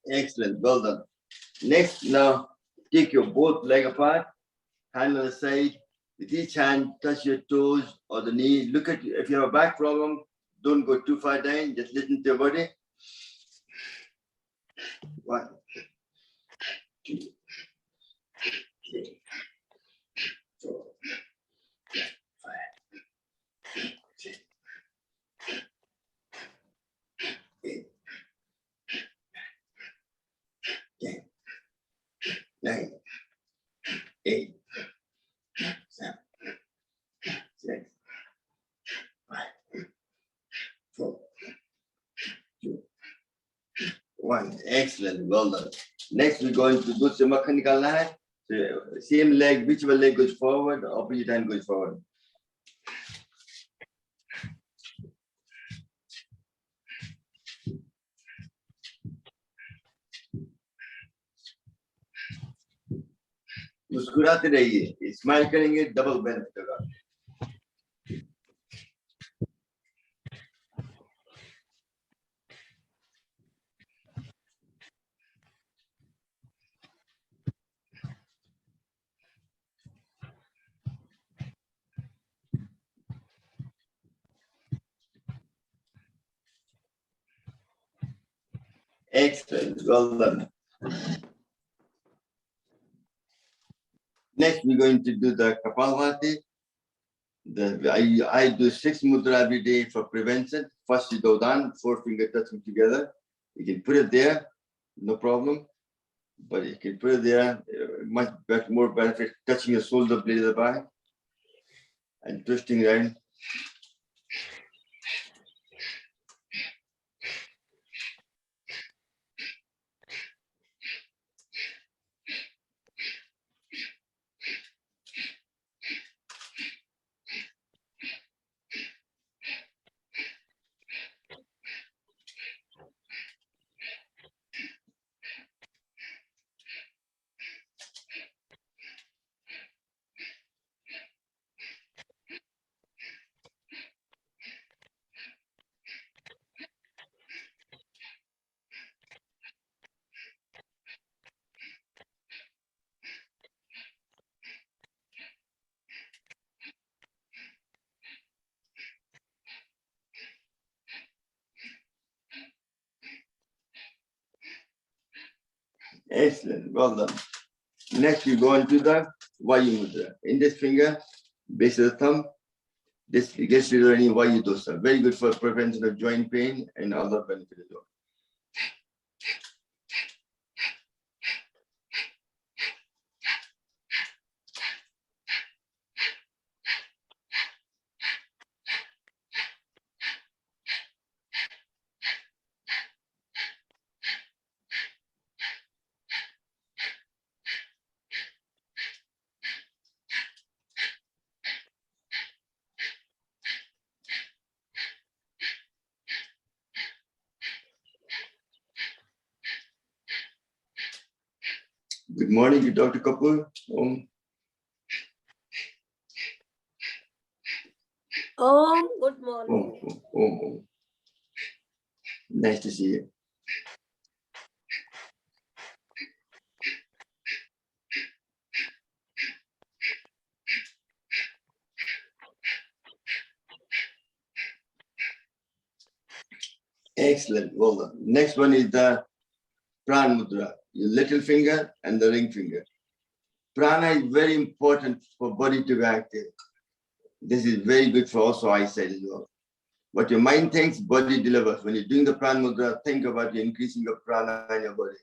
Excellent. Well done. Next, now take your both leg apart. hand on the side. With each hand, touch your toes or the knee. Look at, if you have a back problem, don't go too far down, just listen to your body. 1, 2, 3, 4, 5, 6, 8, 10, 9, 8, 7, 6, 5, 4, 2, 1. Excellent. Well done. Next, we're going to do some makhan nikalna hai. So, same leg, whichever leg goes forward, opposite hand goes forward. मुस्कुराते रहिए, smile करेंगे, double benefit होगा. Excellent. Well done. Next, we're going to do the Kapalbhati. I do 6 mudra every day for prevention. First, you go down, 4 fingers touching together. You can put it there, no problem. But you can put it there, much better, more benefit, touching your shoulder blade of the back and twisting around. Excellent, well done. Next, you go into the Vayu Mudra. Index finger, base of the thumb. This gets rid of any Vayu dosa. Very good for prevention of joint pain and other benefits as well. Good morning, Dr. Kapoor. Good morning. Nice to see you. Excellent, well done. Next one is the Pranam Mudra, your little finger and the ring finger. Prana is very important for body to be active. This is very good for also eyesight as well. What your mind thinks, body delivers. When you're doing the Pranam Mudra, think about you increasing your prana in your body.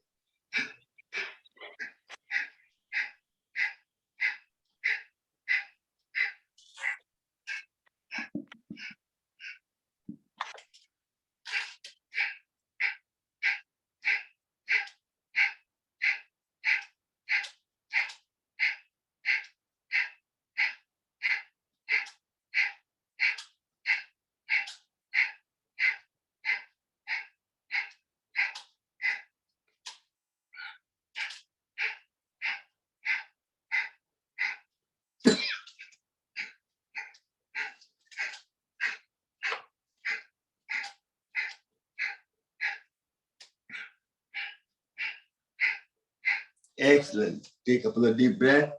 Excellent. Take a couple of deep breaths.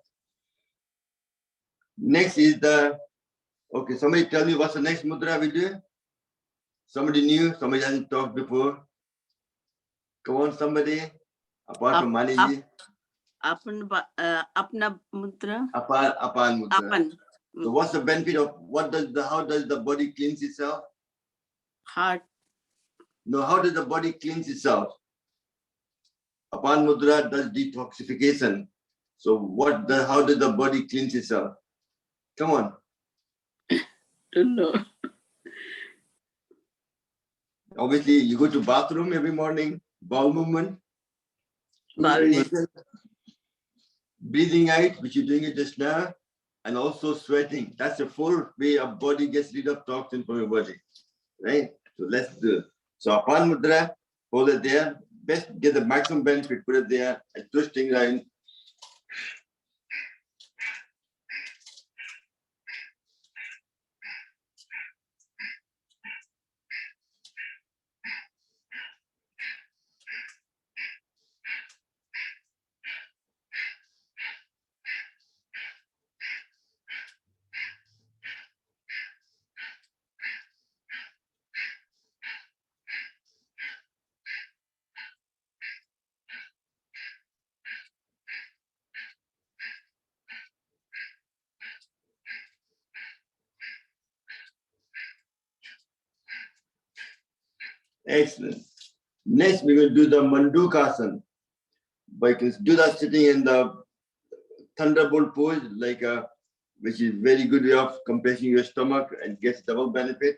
Next is the, okay, somebody tell me what's the next mudra we do? Somebody new, somebody hasn't talked before. Come on, somebody, apart from Maniji. Apna mudra. Apan mudra. Apan. So what's the benefit of, how does the body cleanse itself? Heart. No, how does the body cleanse itself? Apan mudra does detoxification. So how does the body cleanse itself? Come on. Don't know. Obviously, you go to bathroom every morning, bowel movement, urination, breathing out, which you're doing it just now, and also sweating. That's the full way our body gets rid of toxin from your body, right? So let's do it. So Apan mudra, hold it there. Best get the maximum benefit, put it there, and twisting around. Excellent. Next, we're going to do the Mandukasana. But you can do that sitting in the thunderbolt pose, which is very good way of compressing your stomach and gets double benefit.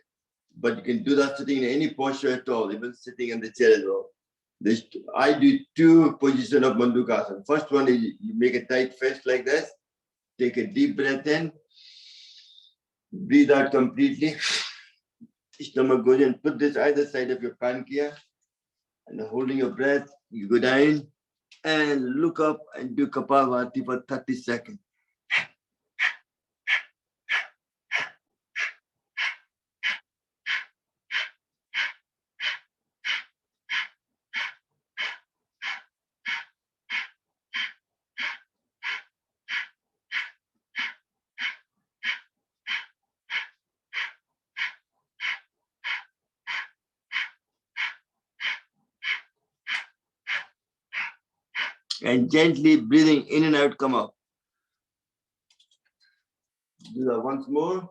But you can do that sitting in any posture at all, even sitting in the chair as well. I do two positions of Mandukasana. First one is you make a tight fist like this. Take a deep breath in. Breathe out completely. Stomach goes in. Put this either side of your pancreas. And holding your breath, you go down and look up and do Kapalbhati for 30 seconds. And gently breathing in and out, come up. Do that once more.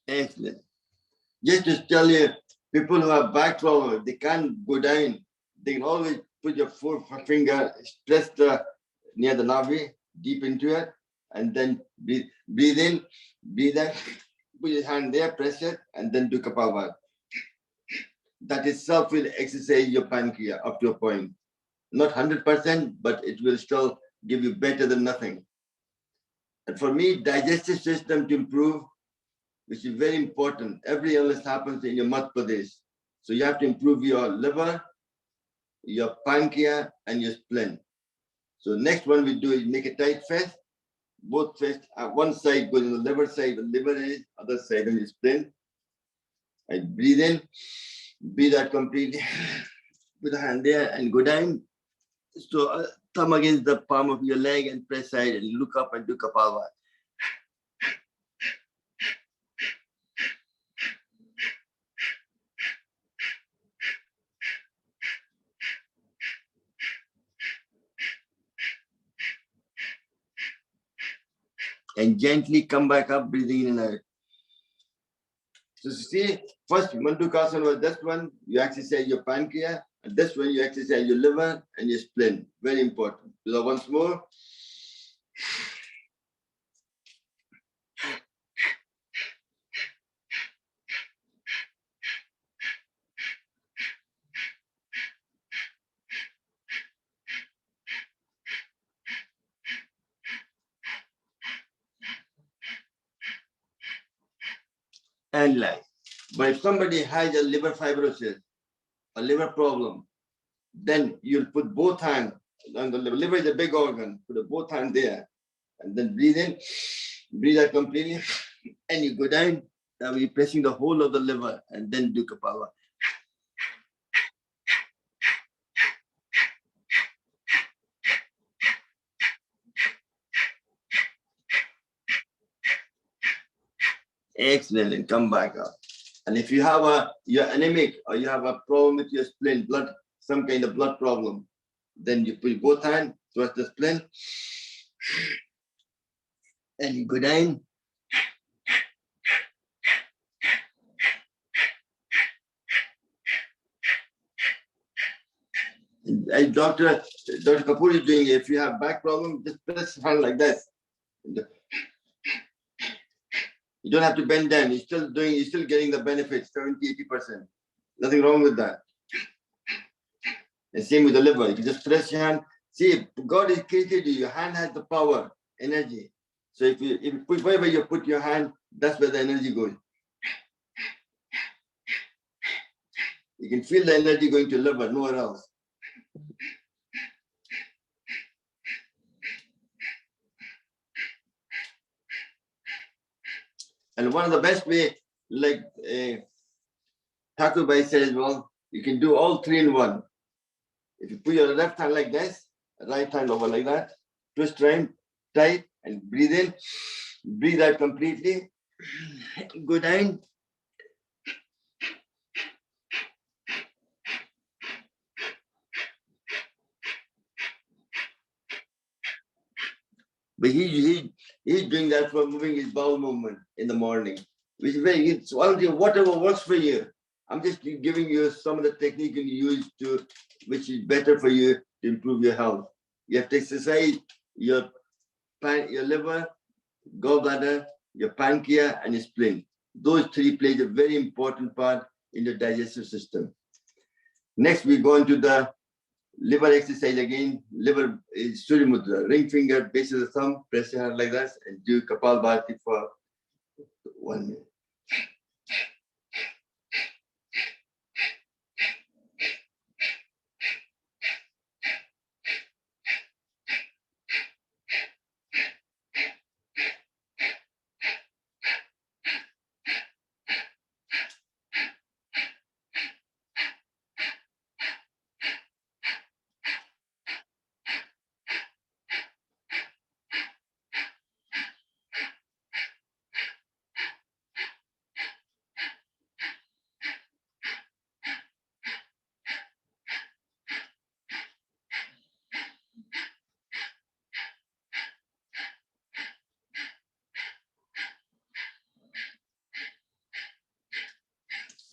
Excellent. Just to tell you, people who have back problem, they can't go down. They can always put your finger, press near the navi, deep into it, and then breathe in, breathe out, put your hand there, press it, and then do Kapalbhati. That itself will exercise your pancreas up to a point. Not 100%, but it will still give you better than nothing. And for me, digestive system to improve, which is very important. Every illness happens in your Madhya Pradesh. So you have to improve your liver, your pancreas, and your spleen. So next one we do is make a tight fist. Both fists, one side goes on the liver side, the liver is, other side on your spleen. And breathe in, breathe out completely. Put the hand there and go down. So thumb against the palm of your leg and press side and look up and do Kapalbhati. And gently come back up, breathing in and out. So see, first Mandukasana was this one, you exercise your pancreas, and this one you exercise your liver and your spleen. Very important. Do that once more. And light. But if somebody has a liver fibrosis, a liver problem, then you'll put both hands on the liver. Liver is a big organ. Put both hands there, and then breathe in, breathe out completely, and you go down. Now you're pressing the whole of the liver, and then do Kapala. Excellent, and come back up. And if you have you're anemic or you have a problem with your spleen, blood, some kind of blood problem, then you put both hands towards the spleen, and you go down. And Dr. Kapoor is doing, if you have back problem, just press hand like this. You don't have to bend down. You're still getting the benefits, 70, 80%. Nothing wrong with that. And same with the liver. You can just press your hand. See, God has created you. Your hand has the power, energy. So if you put wherever you put your hand, that's where the energy goes. You can feel the energy going to liver, nowhere else. And one of the best way, like Thakur Bhai said as well, you can do all three in one. If you put your left hand like this, right hand over like that, twist around, tight, and breathe in, breathe out completely, go down. But he's doing that for moving his bowel movement in the morning, which is very, it's whatever works for you. I'm just giving you some of the technique you can use to, which is better for you to improve your health. You have to exercise your liver, gallbladder, your pancreas, and your spleen. Those three play a very important part in the digestive system. Next, we go into the liver exercise again. Liver is Surya Mudra. Ring finger, base of the thumb, press your hand like that, and do Kapalbhati for 1 minute.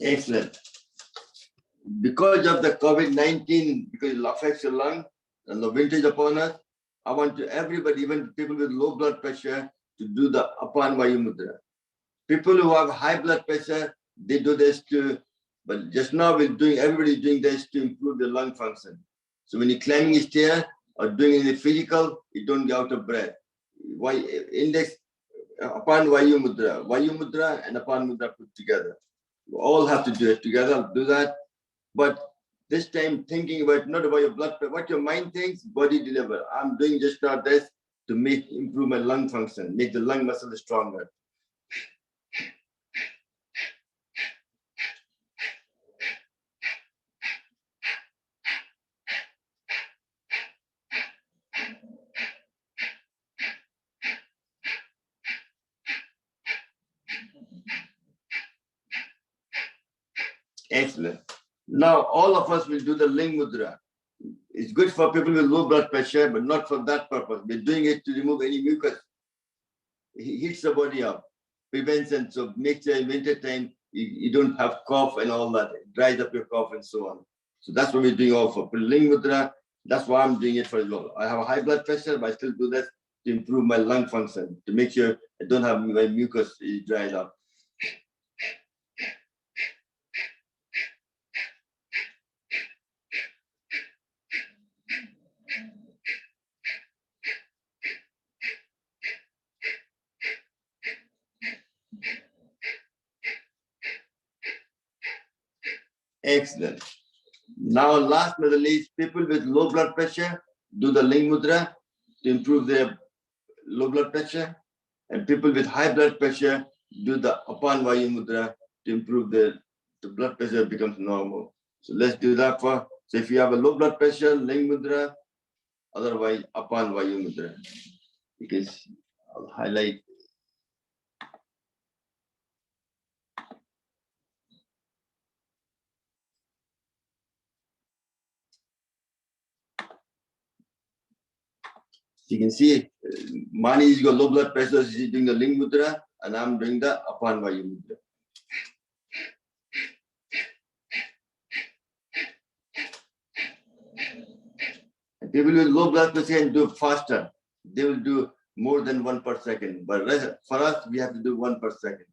Excellent. Because of the COVID-19, because it affects your lung and the winter is upon us, I want to everybody, even people with low blood pressure, to do the Upani Mudra. People who have high blood pressure, they do this too. But just now everybody's doing this to improve the lung function. So when you're climbing a stair or doing anything physical, you don't get out of breath. Why index Upani Mudra, Vayu Mudra and Upani Mudra put together. You all have to do it together, do that. But this time thinking about not about your blood pressure, what your mind thinks, body deliver. I'm doing just now this to improve my lung function, make the lung muscle stronger. Excellent. Now all of us will do the Ling Mudra. It's good for people with low blood pressure, but not for that purpose. We're doing it to remove any mucus. It heats the body up, prevention. So makes sure in winter time you don't have cough and all that. It dries up your cough and so on. So that's what we're doing all for. Ling Mudra, that's why I'm doing it for as well. I have a high blood pressure, but I still do this to improve my lung function, to make sure I don't have my mucus dried up. Excellent. Now, last but not least, people with low blood pressure do the Ling Mudra to improve their low blood pressure, and people with high blood pressure do the Upani Mudra to improve the blood pressure becomes normal. So let's do that for. So if you have a low blood pressure, Ling Mudra, otherwise Upani Mudra. Because I'll highlight. You can see Mani is got low blood pressure, she's doing the Ling Mudra, and I'm doing the Upani Mudra. And people with low blood pressure can do faster. They will do more than 1 per second. But for us, we have to do 1 per second.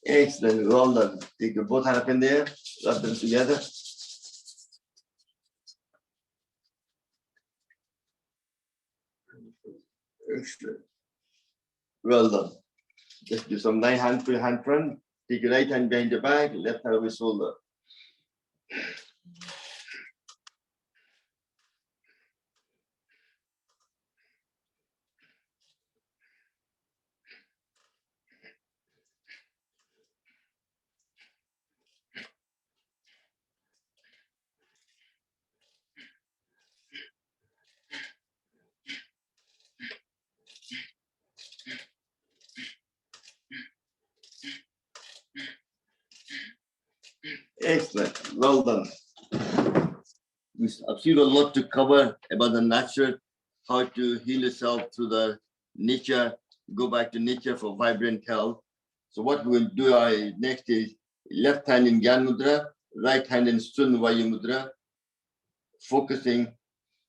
Excellent, well done. Take your both hands up in there, rub them together. Excellent. Well done. Just do some 9 hands to your hand front. Take your right hand behind your back, left hand over your shoulder. Excellent, well done. I've seen a lot to cover about the nature, how to heal yourself through the nature, go back to nature for vibrant health. So what we'll do next is left hand in Gyan Mudra, right hand in Sun Vayu Mudra, focusing,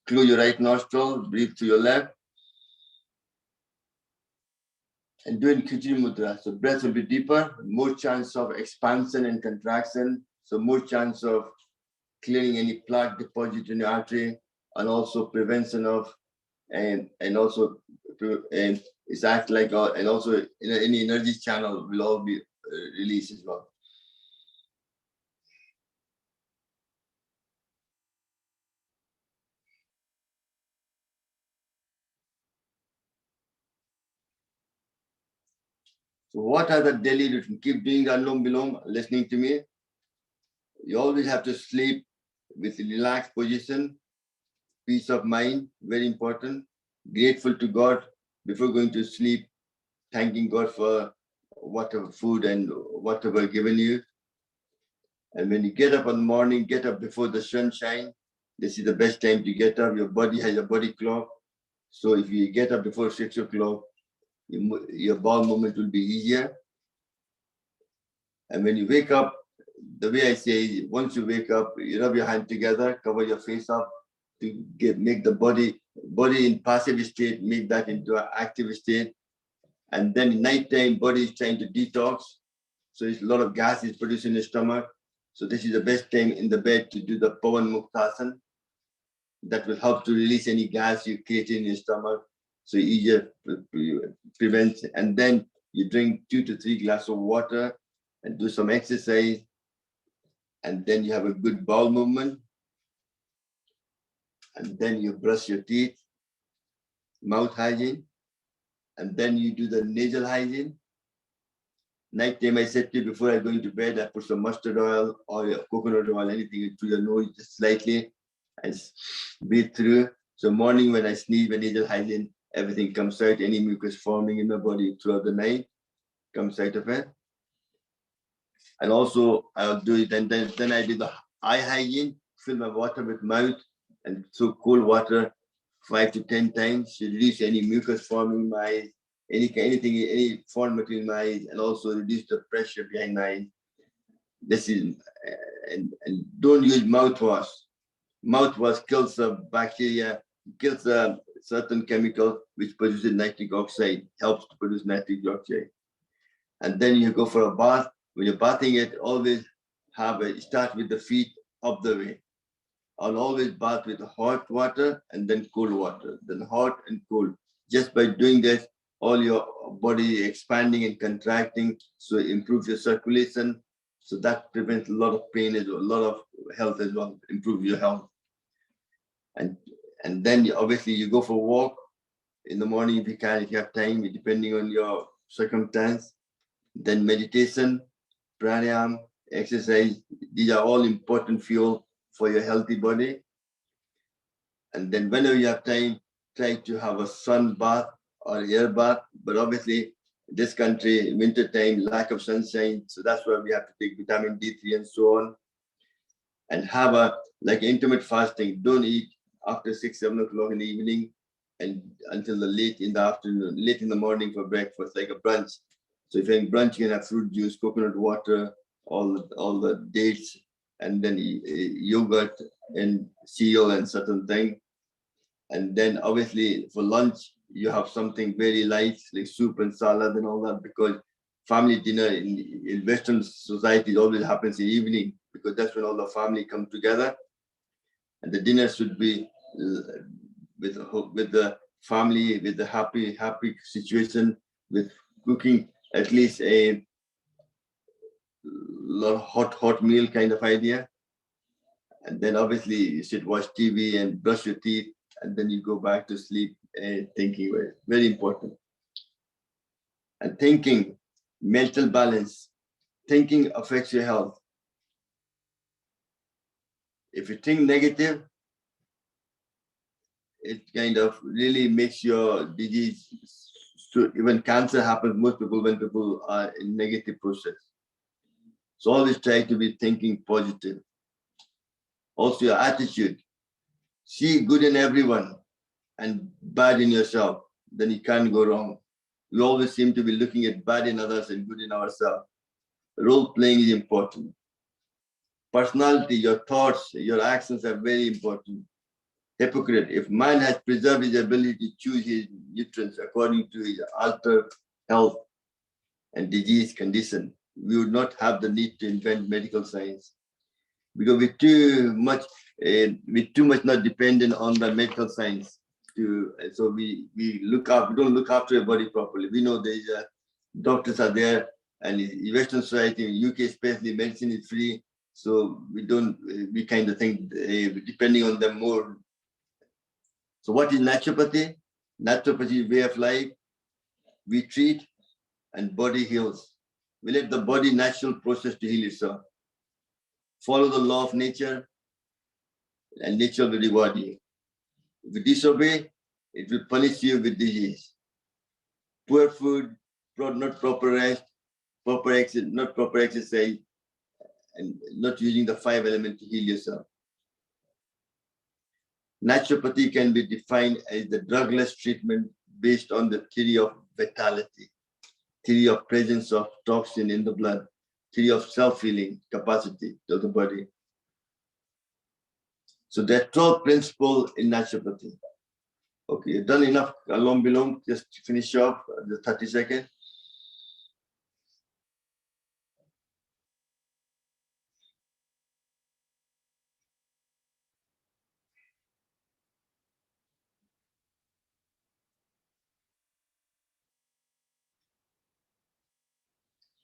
close your right nostril, breathe through your left, and doing Hygiene Mudra. So breath will be deeper, more chance of expansion and contraction, so more chance of clearing any plaque deposit in the artery, and also prevention of, and also it's act like, and also any energy channel will all be released as well. So what are the daily routine? Keep doing the Anulom Vilom, listening to me. You always have to sleep with a relaxed position, peace of mind, very important. Grateful to God before going to sleep, thanking God for whatever food and whatever given you. And when you get up in the morning, get up before the sunshine. This is the best time to get up. Your body has a body clock. So if you get up before 6 o'clock, your bowel movement will be easier. And when you wake up, the way I say, once you wake up, you rub your hand together, cover your face up to make the body in passive state, make that into an active state. And then nighttime, body is trying to detox. So it's a lot of gas is produced in the stomach. So this is the best time in the bed to do the Pawan Muktasana. That will help to release any gas you create in your stomach. So easier prevents. And then you drink 2 to 3 glasses of water and do some exercise. And then you have a good bowel movement. And then you brush your teeth, mouth hygiene. And then you do the nasal hygiene. Nighttime, I said to you before I go into bed, I put some mustard oil or coconut oil, anything through your nose, just slightly, and breathe through. So morning when I sneeze, when nasal hygiene, everything comes out. Any mucus forming in my body throughout the night comes out of it. And also I'll do it, and then I do the eye hygiene, fill my water with mouth and through cold water 5 to 10 times to release any mucus forming in my eyes, any foreign material in my eyes, and also reduce the pressure behind my eyes. This is, and don't use mouthwash. Mouthwash kills the bacteria, kills a certain chemical which produces nitric oxide, helps to produce nitric oxide. And then you go for a bath. When you're bathing it, always start with the feet up the way. I'll always bath with hot water and then cold water, then hot and cold. Just by doing this, all your body expanding and contracting, so it improves your circulation. So that prevents a lot of pain as well, a lot of health as well, improve your health. And then obviously you go for a walk in the morning if you can, if you have time, depending on your circumstance. Then meditation, pranayama, exercise, these are all important fuel for your healthy body. And then whenever you have time, try to have a sun bath or air bath. But obviously, this country, winter time, lack of sunshine. So that's why we have to take vitamin D3 and so on. And have like intermittent fasting. Don't eat after 6, 7 o'clock in the evening and until the late in the afternoon, late in the morning for breakfast, like a brunch. So if you're having brunch, you can have fruit juice, coconut water, all the dates, and then yogurt and cereal and certain thing. And then obviously for lunch, you have something very light, like soup and salad and all that, because family dinner in Western society always happens in the evening, because that's when all the family come together. And the dinner should be with the family, with the happy situation, with cooking at least a lot of hot meal kind of idea. And then obviously you should watch TV and brush your teeth, and then you go back to sleep thinking. Very important. And thinking, mental balance. Thinking affects your health. If you think negative, it kind of really makes your disease. So even cancer happens most people when people are in negative process. So always try to be thinking positive. Also your attitude. See good in everyone and bad in yourself, then you can't go wrong. We always seem to be looking at bad in others and good in ourselves. Role playing is important. Personality, your thoughts, your actions are very important. Hypocrite, if man has preserved his ability to choose his nutrients according to his altered health and disease condition, we would not have the need to invent medical science. Because we're too much not dependent on the medical science. So we don't look after your body properly. We know there's doctors are there, and in Western society, in UK especially, medicine is free. So we kind of think depending on them more. So what is naturopathy? Naturopathy is way of life. We treat and body heals. We let the body natural process to heal itself. Follow the law of nature, and nature will reward you. If you disobey, it will punish you with disease. Poor food, not proper rest, not proper exercise, and not using the 5 elements to heal yourself. Naturopathy can be defined as the drugless treatment based on the theory of vitality, theory of presence of toxin in the blood, theory of self-healing capacity of the body. So there are 12 principles in naturopathy. Okay, you've done enough along belong. Just finish off the 30 seconds.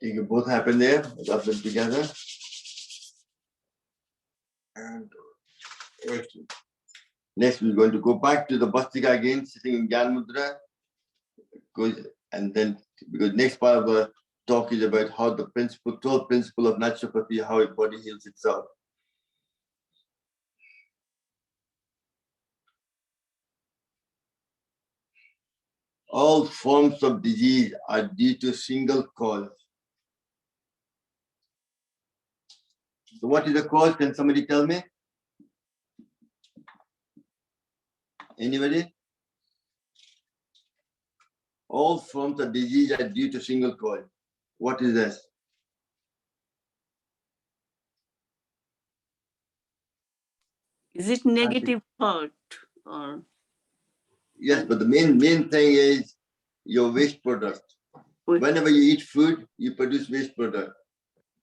You can both happen there, rub them together. And next, we're going to go back to the Bhastrika again, sitting in Hygiene Mudra. And then, because next part of the talk is about how the 12th principle of naturopathy, how your body heals itself. All forms of disease are due to a single cause. So what is the cause? Can somebody tell me? Anybody? All forms of disease are due to single cause. What is this? Is it negative thought or? Yes, but the main thing is your waste product. Whenever you eat food, you produce waste product.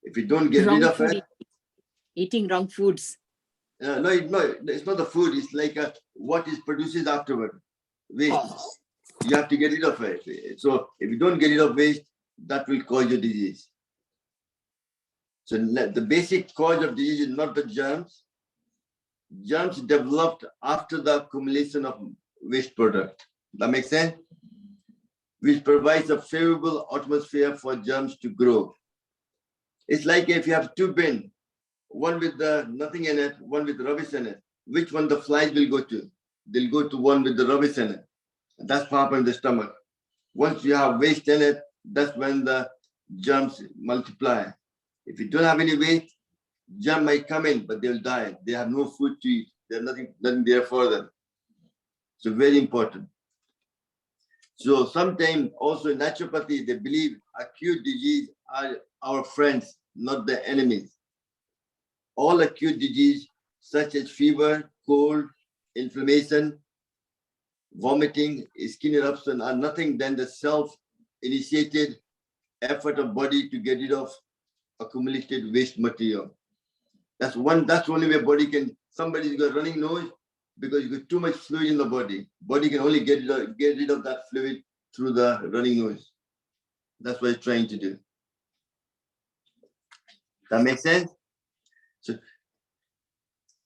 If you don't get rid of it, eating wrong foods. no, it's not the food. It's like what is produces afterward. Waste. You have to get rid of it. So if you don't get rid of waste, that will cause your disease. So the basic cause of disease is not the germs. Germs developed after the accumulation of waste product. That makes sense? Which provides a favorable atmosphere for germs to grow. It's like if you have two bins, one with nothing in it, one with rubbish in it. Which one the flies will go to? They'll go to one with the rubbish in it. And that's what happens in the stomach. Once you have waste in it, that's when the germs multiply. If you don't have any waste, germ might come in, but they'll die. They have no food to eat. There's nothing there for them. So very important. So sometimes also in naturopathy, they believe acute disease are our friends, not the enemies. All acute disease, such as fever, cold, inflammation, vomiting, skin eruption, are nothing than the self-initiated effort of body to get rid of accumulated waste material. That's the only way body can. Somebody's got running nose because you got too much fluid in the body. Body can only get rid of that fluid through the running nose. That's what it's trying to do. That makes sense? So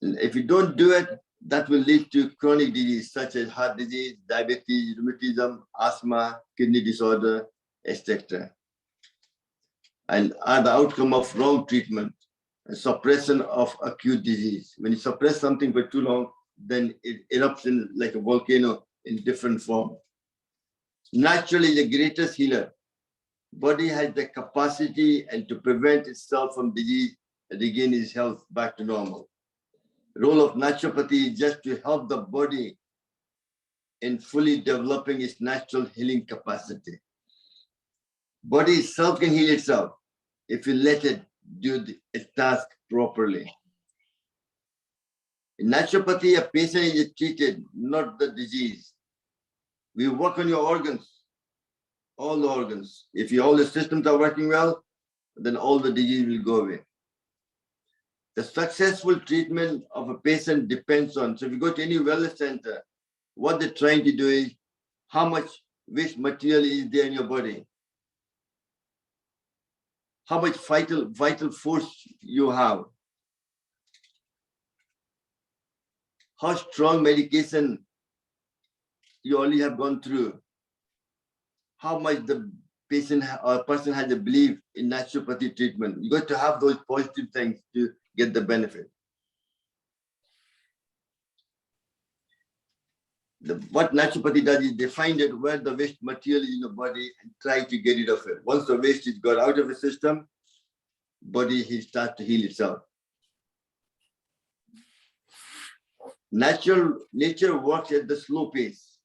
if you don't do it, that will lead to chronic disease such as heart disease, diabetes, rheumatism, asthma, kidney disorder, etc. And are the outcome of wrong treatment and suppression of acute disease. When you suppress something for too long, then it erupts in like a volcano in different form. Naturally, the greatest healer. Body has the capacity and to prevent itself from disease and regain its health back to normal. The role of naturopathy is just to help the body in fully developing its natural healing capacity. Body itself can heal itself if you let it do its task properly. In naturopathy, a patient is treated, not the disease. We work on your organs, all the organs. If all the systems are working well, then all the disease will go away. The successful treatment of a patient depends on, so if you go to any wellness center, what they're trying to do is how much waste material is there in your body, how much vital force you have, how strong medication you already have gone through, how much the patient or person has a belief in naturopathy treatment. You got to have those positive things to get the benefit. What naturopathy does is they find out where the waste material is in the body and try to get rid of it. Once the waste is got out of the system, body starts to heal itself. Nature works at the slow pace.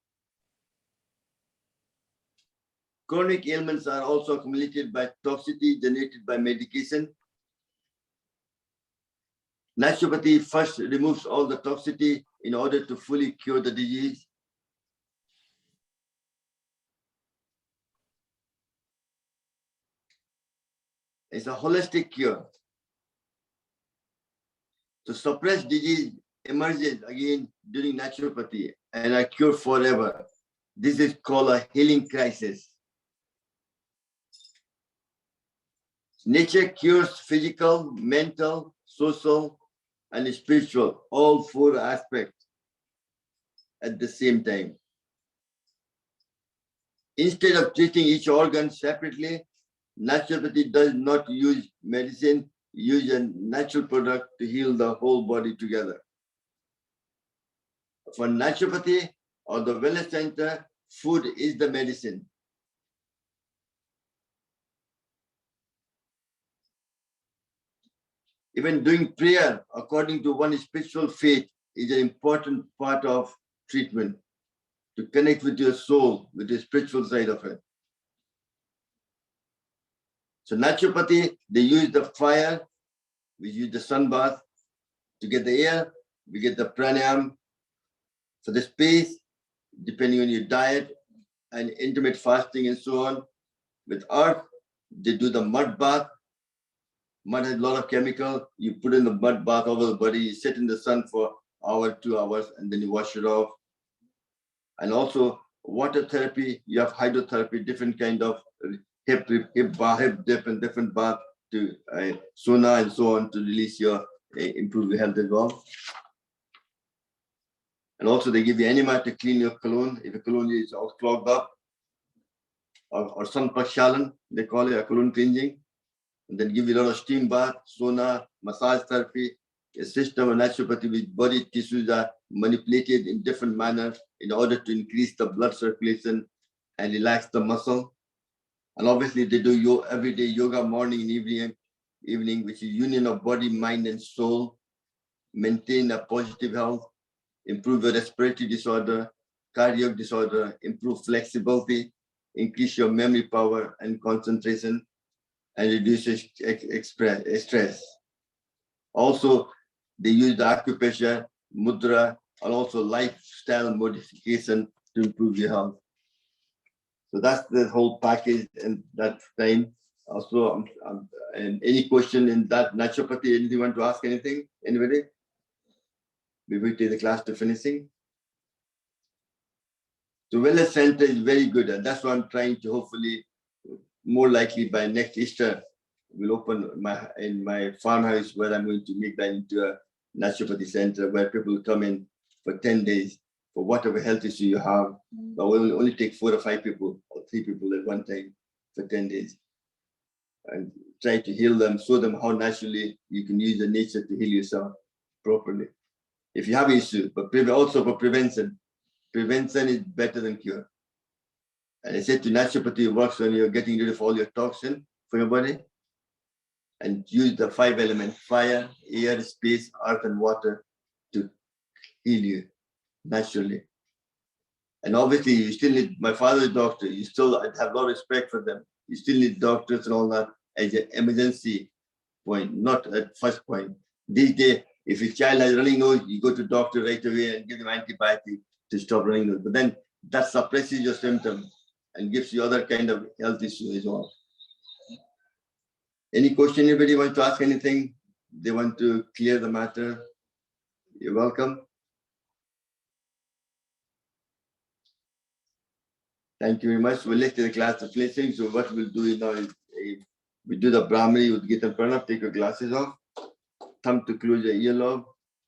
Chronic ailments are also accumulated by toxicity generated by medication. Naturopathy first removes all the toxicity in order to fully cure the disease. It's a holistic cure. To suppress disease emerges again during naturopathy and are cured forever. This is called a healing crisis. Nature cures physical, mental, social, and spiritual, all four aspects at the same time. Instead of treating each organ separately, naturopathy does not use medicine, use a natural product to heal the whole body together. For naturopathy or the wellness center, food is the medicine. Even doing prayer according to one's spiritual faith is an important part of treatment to connect with your soul, with the spiritual side of it. So naturopathy, they use the fire, we use the sun bath to get the air. we get the pranayam for the space, depending on your diet and intermittent fasting and so on. With earth, they do the mud bath. Mud has a lot of chemical. You put in the mud bath over the body, you sit in the sun for hour, 2 hours, and then you wash it off. And also water therapy, you have hydrotherapy, different kind of hip dip and different bath to sauna and so on to release your, improve your health as well. And also they give you enema to clean your colon. If your colon is all clogged up, or some prakshalan, they call it a colon cleansing. And then give you a lot of steam bath, sauna, massage therapy, a system of naturopathy with body tissues are manipulated in different manners in order to increase the blood circulation and relax the muscle. And obviously they do everyday yoga morning and evening, which is union of body, mind, and soul. Maintain a positive health, improve your respiratory disorder, cardiac disorder, improve flexibility, increase your memory power and concentration, and reduce stress. Also, they use the acupressure, mudra, and also lifestyle modification to improve your health. So that's the whole package and that time. Also, and any question in that naturopathy, anything you want to ask anything? Anybody? We will take the class to finishing. The wellness center is very good, and that's what I'm trying to hopefully, more likely by next Easter, we'll open in my farmhouse where I'm going to make that into a naturopathy center where people will come in for 10 days for whatever health issue you have. But we will only take 4 or 5 people or 3 people at one time for 10 days and try to heal them, show them how naturally you can use the nature to heal yourself properly. If you have issues, but also for prevention. Prevention is better than cure. And I said to naturopathy works when you're getting rid of all your toxin for your body and use the 5 elements, fire, air, space, earth, and water to heal you naturally. And obviously you still need, my father's a doctor, you still have a lot of respect for them. You still need doctors and all that as an emergency point, not at first point. These days, if your child has running nose, you go to doctor right away and give them antibiotic to stop running nose. But then that suppresses your symptom and gives you other kind of health issue as well. Any question, anybody want to ask anything? They want to clear the matter? You're welcome. Thank you very much. We'll let the class to finishing. So what we'll do now is we do the Brahmari with Gita Pranam, take your glasses off, thumb to close your earlobe,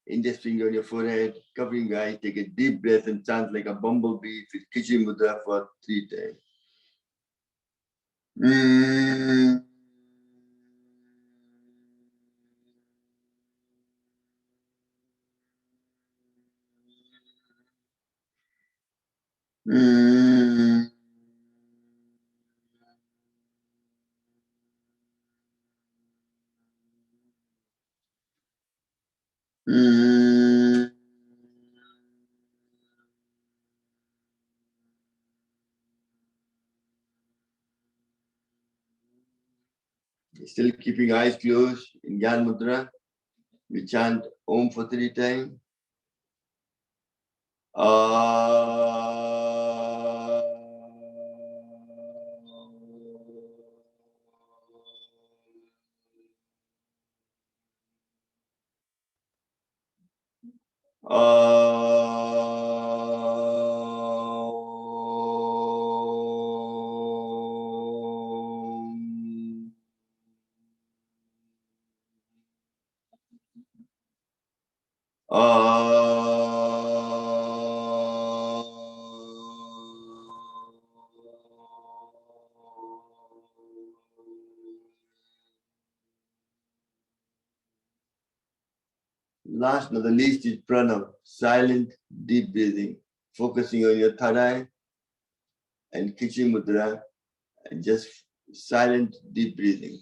index finger on your forehead, covering your eyes, take a deep breath and chant like a bumblebee with Hygiene Mudra for 3 times. Still keeping eyes closed in Jnana Mudra. We chant Om for 3 times. Last but not the least is Pranam, silent, deep breathing, focusing on your third eye and Hygiene Mudra and just silent, deep breathing.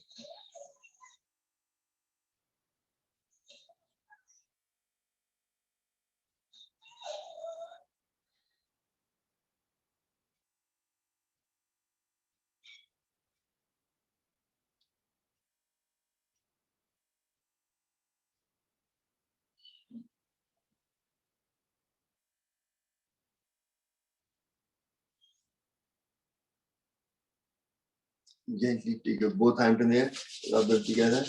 Gently take your both hands in there, rub them together.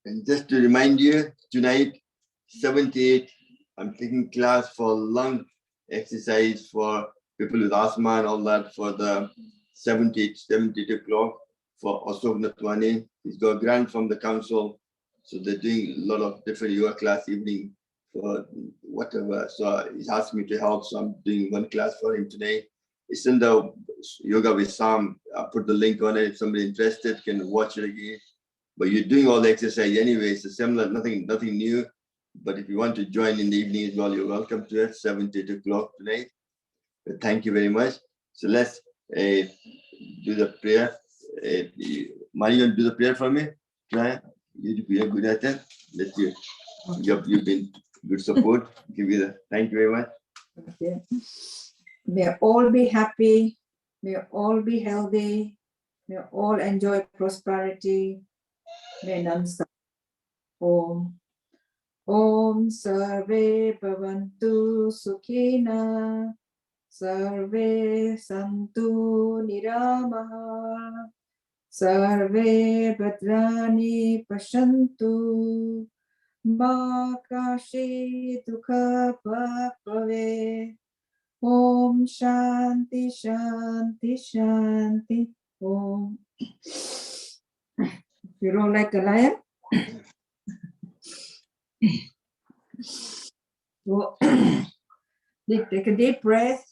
And just to remind you, tonight, 78, I'm taking class for lung exercise for people with asthma and all that for the 72 o'clock for Ashok Natwani. He's got a grant from the council. So they're doing a lot of different yoga class evening for whatever. So he's asked me to help. So I'm doing one class for him today. It's in the Yoga with Sam. I'll put the link on it. If somebody interested can watch it again. But you're doing all the exercise anyway. It's a similar, nothing new. But if you want to join in the evening as well, you're welcome to it. 7 to 8 o'clock tonight. But thank you very much. So let's do the prayer. Mani, you want to do the prayer for me? Try. You're good at it. Let's you. You've been good support. Give you the thank you very much. Okay. May all be happy. May all be healthy. May all enjoy prosperity. May none suffer. Om. Om Sarve Bhavantu Sukhina. Sarve Santu Niramaha. Sarve Bhadrani Pashantu. Ma Kashi Dukha Bhave. Om Shanti Shanti Shanti. Om. You roll like a lion? Go. Take a deep breath.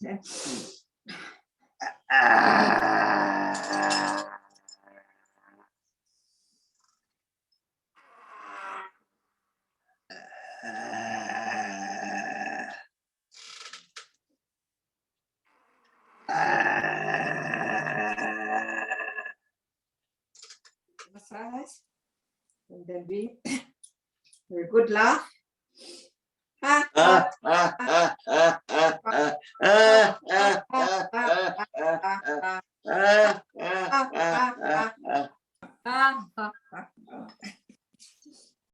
Massage. And then breathe. Very good. Laugh.